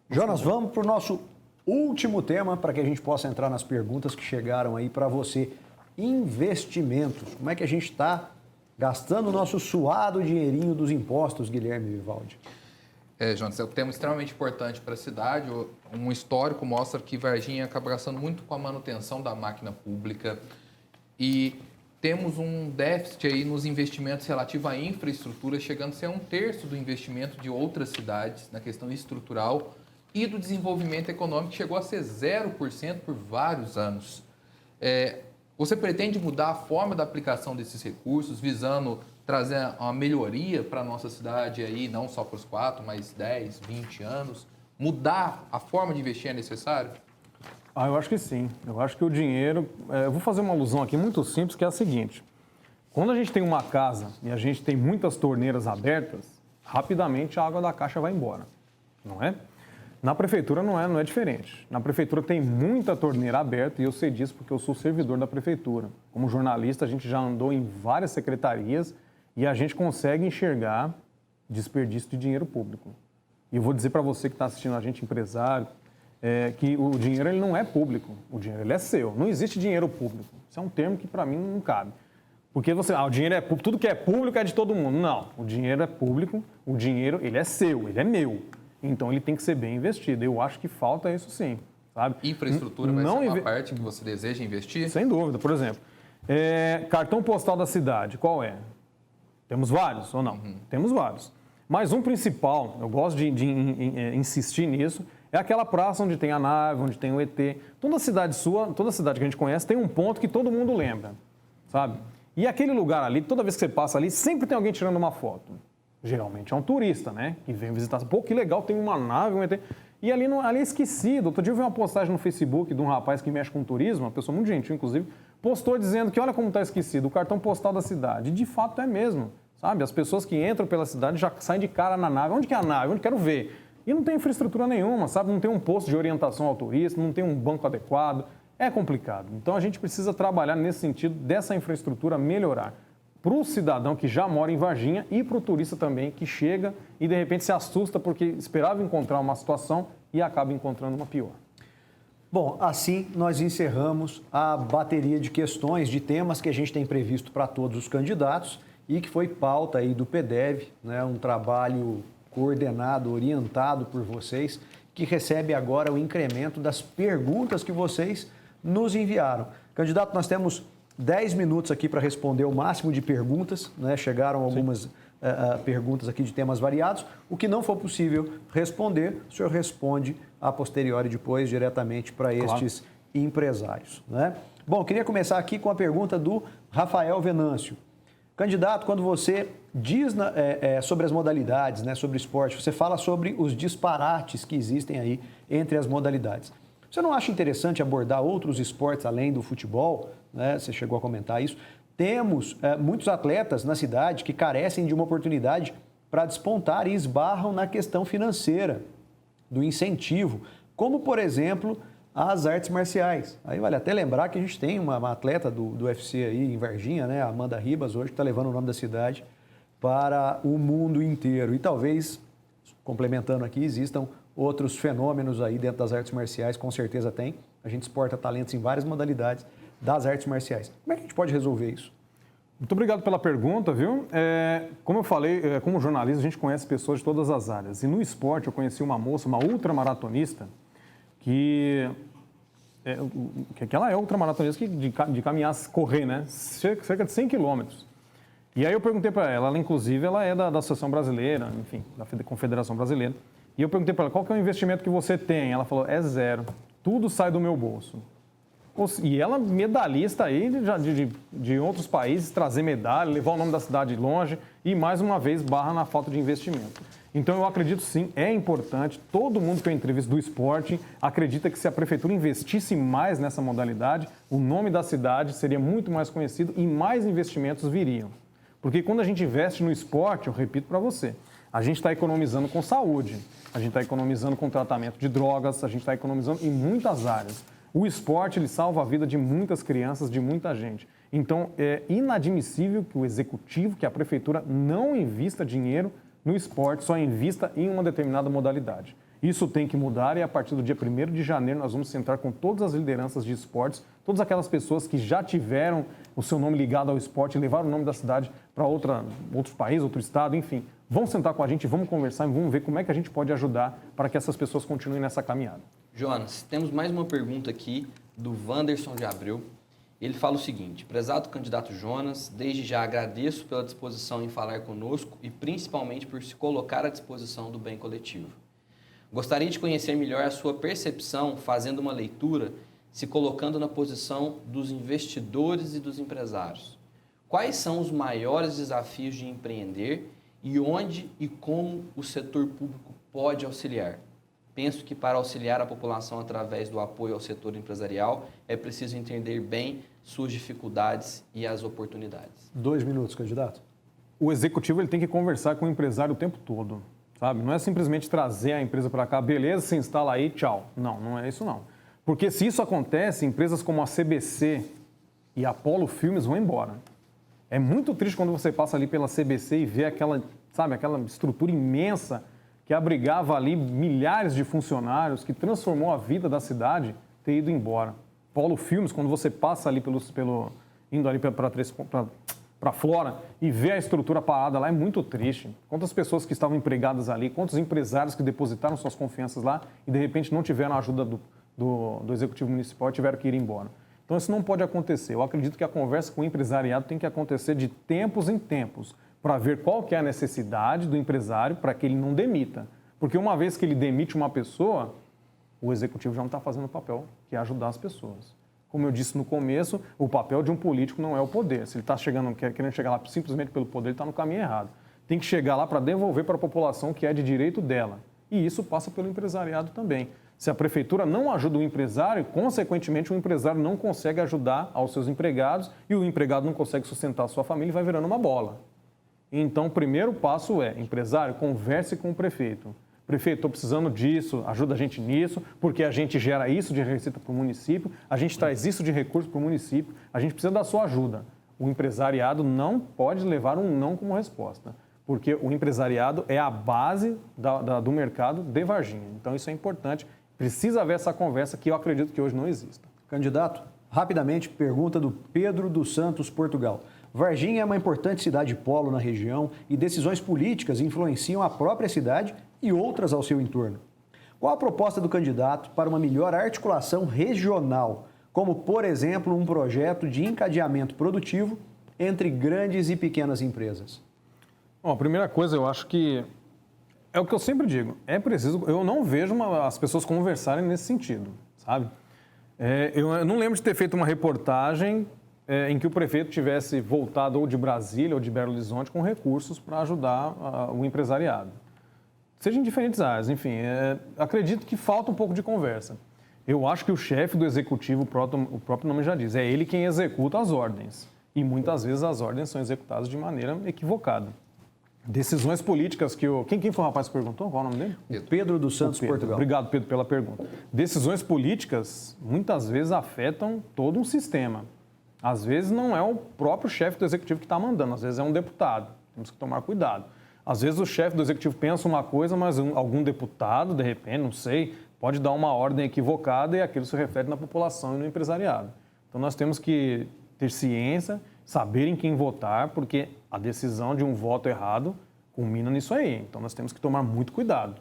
Jonas, vamos para o nosso último tema, para que a gente possa entrar nas perguntas que chegaram aí para você. Investimentos. Como é que a gente está gastando o nosso suado dinheirinho dos impostos, Guilherme Vivaldi? Jonas, é um tema extremamente importante para a cidade. Um histórico mostra que Varginha acaba gastando muito com a manutenção da máquina pública e temos um déficit aí nos investimentos relativo à infraestrutura, chegando a ser 1/3 do investimento de outras cidades na questão estrutural e do desenvolvimento econômico, que chegou a ser 0% por vários anos. Você pretende mudar a forma da aplicação desses recursos, visando trazer uma melhoria para a nossa cidade, aí, não só para os 4, mas 10, 20 anos? Mudar a forma de investir é necessário? Eu acho que sim. Eu acho que o dinheiro... eu vou fazer uma alusão aqui muito simples, que é a seguinte. Quando a gente tem uma casa e a gente tem muitas torneiras abertas, rapidamente a água da caixa vai embora, não é? Na prefeitura não é diferente. Na prefeitura tem muita torneira aberta e eu sei disso porque eu sou servidor da prefeitura. Como jornalista, a gente já andou em várias secretarias e a gente consegue enxergar desperdício de dinheiro público. E eu vou dizer para você que está assistindo a gente, empresário, que o dinheiro ele não é público, o dinheiro ele é seu. Não existe dinheiro público. Isso é um termo que para mim não cabe. Porque o dinheiro é público, tudo que é público é de todo mundo. Não, o dinheiro é público, o dinheiro ele é seu, ele é meu. Então ele tem que ser bem investido. Eu acho que falta isso sim, sabe? Infraestrutura vai ser uma parte que você deseja investir? Sem dúvida. Por exemplo, cartão postal da cidade, qual é? Temos vários ou não? Temos vários. Mas um principal, eu gosto de insistir nisso, é aquela praça onde tem a nave, onde tem o ET. Toda cidade sua, toda cidade que a gente conhece, tem um ponto que todo mundo lembra, sabe? E aquele lugar ali, toda vez que você passa ali, sempre tem alguém tirando uma foto. Geralmente é um turista, né? Que vem visitar. Pô, que legal, tem uma nave, um ET. E ali é esquecido. Outro dia eu vi uma postagem no Facebook de um rapaz que mexe com turismo, uma pessoa muito gentil, inclusive, postou dizendo que olha como está esquecido, o cartão postal da cidade. E de fato é mesmo, sabe? As pessoas que entram pela cidade já saem de cara na nave. Onde que é a nave? Onde quero ver? e não tem infraestrutura nenhuma, sabe? Não tem um posto de orientação ao turista, não tem um banco adequado. É complicado. Então, a gente precisa trabalhar nesse sentido dessa infraestrutura melhorar para o cidadão que já mora em Varginha e para o turista também que chega e, de repente, se assusta porque esperava encontrar uma situação e acaba encontrando uma pior. Bom, assim nós encerramos a bateria de questões, de temas que a gente tem previsto para todos os candidatos e que foi pauta aí do PDEV, né? Um trabalho coordenado, orientado por vocês, que recebe agora o incremento das perguntas que vocês nos enviaram. Candidato, nós temos 10 minutos aqui para responder o máximo de perguntas, né? Chegaram algumas perguntas aqui de temas variados. O que não for possível responder, o senhor responde a posteriori depois diretamente para estes empresários, né? Bom, queria começar aqui com a pergunta do Rafael Venâncio. Candidato, quando você diz sobre as modalidades, né, sobre o esporte, você fala sobre os disparates que existem aí entre as modalidades. Você não acha interessante abordar outros esportes além do futebol? Né? Você chegou a comentar isso. Temos muitos atletas na cidade que carecem de uma oportunidade para despontar e esbarram na questão financeira, do incentivo, como, por exemplo, as artes marciais. Aí vale até lembrar que a gente tem uma atleta do UFC aí em Varginha, né, a Amanda Ribas, hoje que está levando o nome da cidade para o mundo inteiro. E talvez, complementando aqui, existam outros fenômenos aí dentro das artes marciais, com certeza tem. A gente exporta talentos em várias modalidades das artes marciais. Como é que a gente pode resolver isso? Muito obrigado pela pergunta, viu? Como eu falei, como jornalista, a gente conhece pessoas de todas as áreas. E no esporte eu conheci uma moça, uma ultramaratonista, que ela é ultramaratonista de caminhar, correr, né? Cerca de 100 quilômetros. E aí eu perguntei para ela, inclusive, ela é da Associação Brasileira, enfim, da Confederação Brasileira. E eu perguntei para ela, qual que é o investimento que você tem? Ela falou, é zero. Tudo sai do meu bolso. E ela, medalhista aí de outros países, trazer medalha, levar o nome da cidade longe e, mais uma vez, barra na falta de investimento. Então, eu acredito sim, é importante, todo mundo que eu entrevisto do esporte acredita que se a prefeitura investisse mais nessa modalidade, o nome da cidade seria muito mais conhecido e mais investimentos viriam. Porque quando a gente investe no esporte, eu repito para você, a gente está economizando com saúde, a gente está economizando com tratamento de drogas, a gente está economizando em muitas áreas. O esporte, ele salva a vida de muitas crianças, de muita gente. Então, é inadmissível que o executivo, que a prefeitura não invista dinheiro no esporte, só invista em uma determinada modalidade. Isso tem que mudar e a partir do dia 1º de janeiro nós vamos sentar com todas as lideranças de esportes, todas aquelas pessoas que já tiveram o seu nome ligado ao esporte, levaram o nome da cidade para outros países, outro estado, enfim. Vão sentar com a gente, vamos conversar e vamos ver como é que a gente pode ajudar para que essas pessoas continuem nessa caminhada. Jonas, temos mais uma pergunta aqui do Wanderson de Abreu. Ele fala o seguinte: prezado candidato Jonas, desde já agradeço pela disposição em falar conosco e principalmente por se colocar à disposição do bem coletivo. Gostaria de conhecer melhor a sua percepção, fazendo uma leitura, se colocando na posição dos investidores e dos empresários. Quais são os maiores desafios de empreender e onde e como o setor público pode auxiliar? Penso que para auxiliar a população através do apoio ao setor empresarial, é preciso entender bem suas dificuldades e as oportunidades. 2 minutos, candidato. O executivo ele tem que conversar com o empresário o tempo todo, sabe? Não é simplesmente trazer a empresa para cá, beleza, se instala aí, tchau. Não, não é isso não. Porque se isso acontece, empresas como a CBC e a Apollo Filmes vão embora. É muito triste quando você passa ali pela CBC e vê aquela estrutura imensa que abrigava ali milhares de funcionários, que transformou a vida da cidade, ter ido embora. Polo Filmes, quando você passa ali indo ali para Flora e vê a estrutura parada lá, é muito triste. Quantas pessoas que estavam empregadas ali, quantos empresários que depositaram suas confianças lá e de repente não tiveram a ajuda do Executivo Municipal e tiveram que ir embora. Então isso não pode acontecer. Eu acredito que a conversa com o empresariado tem que acontecer de tempos em tempos, para ver qual que é a necessidade do empresário para que ele não demita. Porque uma vez que ele demite uma pessoa, o executivo já não está fazendo o papel, que é ajudar as pessoas. Como eu disse no começo, o papel de um político não é o poder. Se ele está querendo chegar lá simplesmente pelo poder, ele está no caminho errado. Tem que chegar lá para devolver para a população o que é de direito dela. E isso passa pelo empresariado também. Se a prefeitura não ajuda o empresário, consequentemente o empresário não consegue ajudar aos seus empregados e o empregado não consegue sustentar a sua família e vai virando uma bola. Então, o primeiro passo é, empresário, converse com o prefeito. Prefeito, estou precisando disso, ajuda a gente nisso, porque a gente gera isso de receita para o município, a gente traz isso de recurso para o município, a gente precisa da sua ajuda. O empresariado não pode levar um não como resposta, porque o empresariado é a base do mercado de Varginha. Então, isso é importante. Precisa haver essa conversa que eu acredito que hoje não exista. Candidato, rapidamente, pergunta do Pedro dos Santos, Portugal. Varginha é uma importante cidade polo na região e decisões políticas influenciam a própria cidade e outras ao seu entorno. Qual a proposta do candidato para uma melhor articulação regional, como, por exemplo, um projeto de encadeamento produtivo entre grandes e pequenas empresas? Bom, a primeira coisa, eu acho que é o que eu sempre digo, é preciso, eu não vejo as pessoas conversarem nesse sentido, sabe? Eu não lembro de ter feito uma reportagem em que o prefeito tivesse voltado ou de Brasília ou de Belo Horizonte com recursos para ajudar o empresariado. Seja em diferentes áreas, enfim, acredito que falta um pouco de conversa. Eu acho que o chefe do executivo, o próprio nome já diz, é ele quem executa as ordens. E muitas vezes as ordens são executadas de maneira equivocada. Decisões políticas que o... Quem foi o rapaz que perguntou? Qual é o nome dele? Pedro dos Santos, Portugal. Obrigado, Pedro, pela pergunta. Decisões políticas muitas vezes afetam todo um sistema. Às vezes não é o próprio chefe do executivo que está mandando, às vezes é um deputado. Temos que tomar cuidado. Às vezes o chefe do executivo pensa uma coisa, mas algum deputado, de repente, não sei, pode dar uma ordem equivocada e aquilo se reflete na população e no empresariado. Então nós temos que ter ciência, saber em quem votar, porque a decisão de um voto errado culmina nisso aí. Então nós temos que tomar muito cuidado.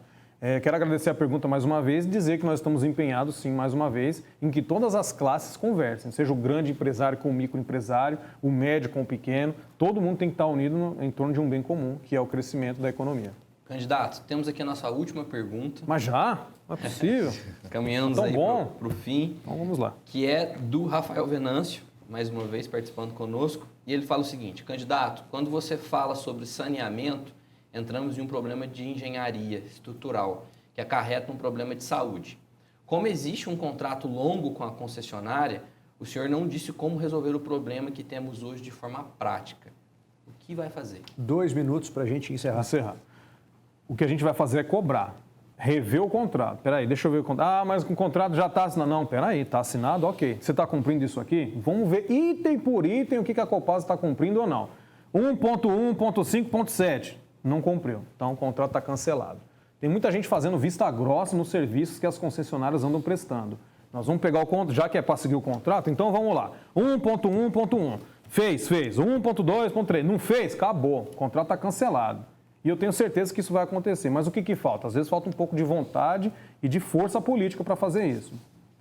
Quero agradecer a pergunta mais uma vez e dizer que nós estamos empenhados, sim, mais uma vez, em que todas as classes conversem, seja o grande empresário com o microempresário, o médio com o pequeno, todo mundo tem que estar unido em torno de um bem comum, que é o crescimento da economia. Candidato, temos aqui a nossa última pergunta. Mas já? Não é possíbvel. Caminhamos Tão aí bom. para o fim. Então vamos lá. Que é do Rafael Venâncio, mais uma vez participando conosco. E ele fala o seguinte: candidato, quando você fala sobre saneamento, entramos em um problema de engenharia estrutural, que acarreta um problema de saúde. Como existe um contrato longo com a concessionária, o senhor não disse como resolver o problema que temos hoje de forma prática. O que vai fazer? 2 minutos para a gente encerrar. O que a gente vai fazer é cobrar, rever o contrato. Peraí, deixa eu ver o contrato. Ah, mas o contrato já está assinado. Não, peraí, está assinado, ok. Você está cumprindo isso aqui? Vamos ver item por item o que a Copasa está cumprindo ou não. 1.1, 1.5, 1.7. Não cumpriu. Então, o contrato está cancelado. Tem muita gente fazendo vista grossa nos serviços que as concessionárias andam prestando. Nós vamos pegar o contrato, já que é para seguir o contrato, então vamos lá. 1.1, 1.1. Fez. 1.2, 1.3. Não fez? Acabou. O contrato está cancelado. E eu tenho certeza que isso vai acontecer. Mas o que falta? Às vezes falta um pouco de vontade e de força política para fazer isso,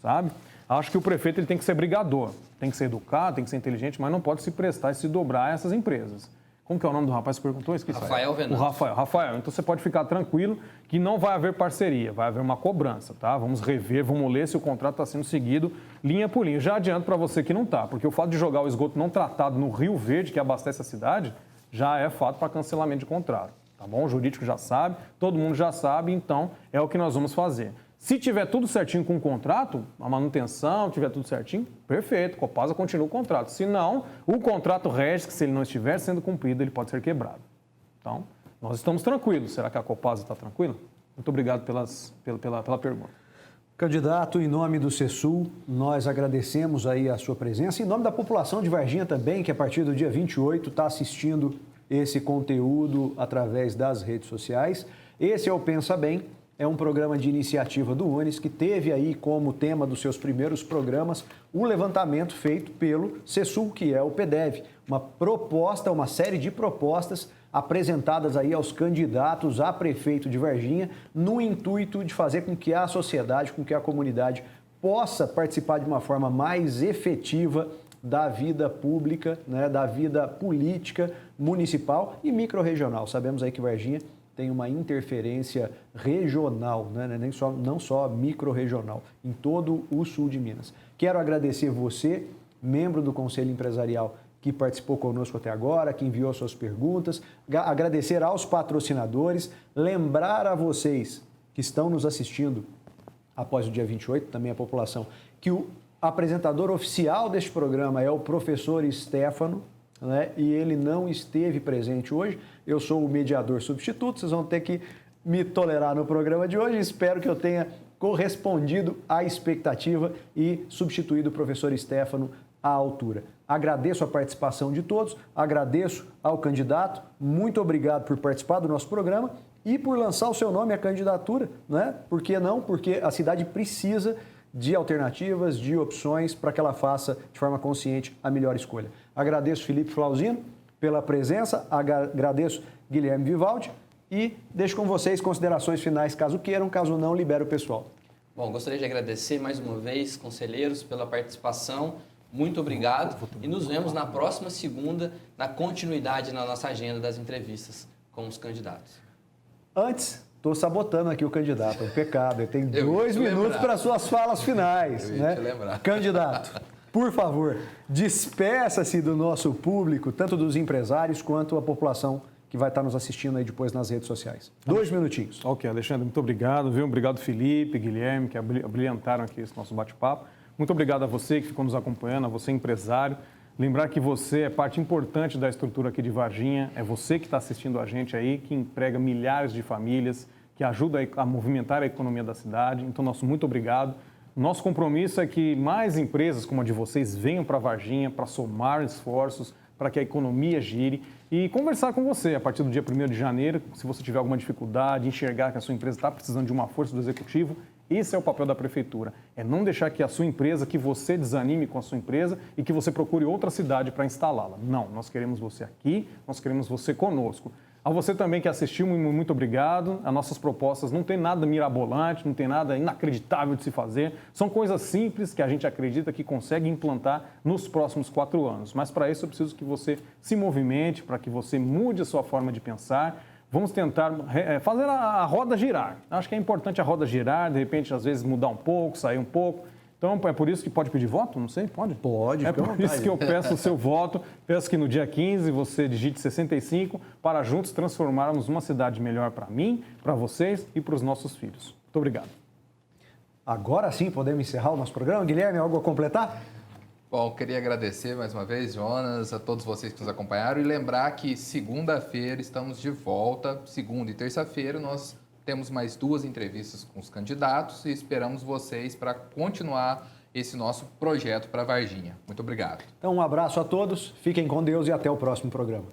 sabe? Acho que o prefeito ele tem que ser brigador, tem que ser educado, tem que ser inteligente, mas não pode se prestar e se dobrar a essas empresas. Como que é o nome do rapaz que perguntou? Esqueci. Rafael Venâncio. O Rafael. Então você pode ficar tranquilo que não vai haver parceria, vai haver uma cobrança, tá? Vamos rever, vamos ler se o contrato está sendo seguido linha por linha. Já adianto para você que não está, porque o fato de jogar o esgoto não tratado no Rio Verde, que abastece a cidade, já é fato para cancelamento de contrato, tá bom? O jurídico já sabe, todo mundo já sabe, então é o que nós vamos fazer. Se tiver tudo certinho com o contrato, a manutenção, tiver tudo certinho, perfeito, Copasa continua o contrato. Se não, o contrato rege que se ele não estiver sendo cumprido, ele pode ser quebrado. Então, nós estamos tranquilos. Será que a Copasa está tranquila? Muito obrigado pela pergunta. Candidato, em nome do CESUL, nós agradecemos aí a sua presença. Em nome da população de Varginha também, que a partir do dia 28 está assistindo esse conteúdo através das redes sociais. Esse é o Pensa Bem. É um programa de iniciativa do UNES que teve aí como tema dos seus primeiros programas o levantamento feito pelo CESUL, que é o PDEV. Uma série de propostas apresentadas aí aos candidatos a prefeito de Varginha no intuito de fazer com que a sociedade, com que a comunidade possa participar de uma forma mais efetiva da vida pública, né, da vida política municipal e microrregional. Sabemos aí que Varginha tem uma interferência regional, né? não só microrregional, em todo o sul de Minas. Quero agradecer você, membro do Conselho Empresarial, que participou conosco até agora, que enviou suas perguntas, agradecer aos patrocinadores, lembrar a vocês que estão nos assistindo após o dia 28, também a população, que o apresentador oficial deste programa é o professor Stefano, né? E ele não esteve presente hoje. Eu sou o mediador substituto, vocês vão ter que me tolerar no programa de hoje. Espero que eu tenha correspondido à expectativa e substituído o professor Stefano à altura. Agradeço a participação de todos, agradeço ao candidato, muito obrigado por participar do nosso programa e por lançar o seu nome à candidatura, né? Por que não? Porque a cidade precisa de alternativas, de opções para que ela faça de forma consciente a melhor escolha. Agradeço Felipe Flauzino pela presença, agradeço Guilherme Vivaldi e deixo com vocês considerações finais, caso queiram, caso não, libero o pessoal. Bom, gostaria de agradecer mais uma vez, conselheiros, pela participação. Muito obrigado e nos vemos na próxima segunda, na continuidade na nossa agenda das entrevistas com os candidatos. Antes, estou sabotando aqui o candidato, é um pecado. Ele tem 2 minutos para suas falas finais. Eu ia te lembrar. Candidato, por favor, despeça-se do nosso público, tanto dos empresários quanto a população que vai estar nos assistindo aí depois nas redes sociais. 2 minutinhos. Ok, Alexandre, muito obrigado, viu? Obrigado, Felipe, Guilherme, que brilhantaram aqui esse nosso bate-papo. Muito obrigado a você que ficou nos acompanhando, a você empresário. Lembrar que você é parte importante da estrutura aqui de Varginha, é você que está assistindo a gente aí, que emprega milhares de famílias, que ajuda a movimentar a economia da cidade. Então, nosso muito obrigado. Nosso compromisso é que mais empresas como a de vocês venham para Varginha para somar esforços, para que a economia gire e conversar com você a partir do dia 1º de janeiro, se você tiver alguma dificuldade, enxergar que a sua empresa está precisando de uma força do executivo. Esse é o papel da prefeitura, é não deixar que a sua empresa, que você desanime com a sua empresa e que você procure outra cidade para instalá-la. Não, nós queremos você aqui, nós queremos você conosco. A você também que assistiu, muito obrigado. As nossas propostas não tem nada mirabolante, não tem nada inacreditável de se fazer. São coisas simples que a gente acredita que consegue implantar nos próximos 4 anos. Mas para isso eu preciso que você se movimente, para que você mude a sua forma de pensar. Vamos tentar fazer a roda girar. Acho que é importante a roda girar, de repente, às vezes, mudar um pouco, sair um pouco. Então, é por isso que pode pedir voto? Não sei, pode? Pode, é por isso que eu peço o seu voto. Peço que no dia 15 você digite 65 para juntos transformarmos uma cidade melhor para mim, para vocês e para os nossos filhos. Muito obrigado. Agora sim podemos encerrar o nosso programa. Guilherme, algo a completar? Bom, queria agradecer mais uma vez, Jonas, a todos vocês que nos acompanharam e lembrar que segunda-feira estamos de volta. Segunda e terça-feira nós temos mais 2 entrevistas com os candidatos e esperamos vocês para continuar esse nosso projeto para Varginha. Muito obrigado. Então, um abraço a todos, fiquem com Deus e até o próximo programa.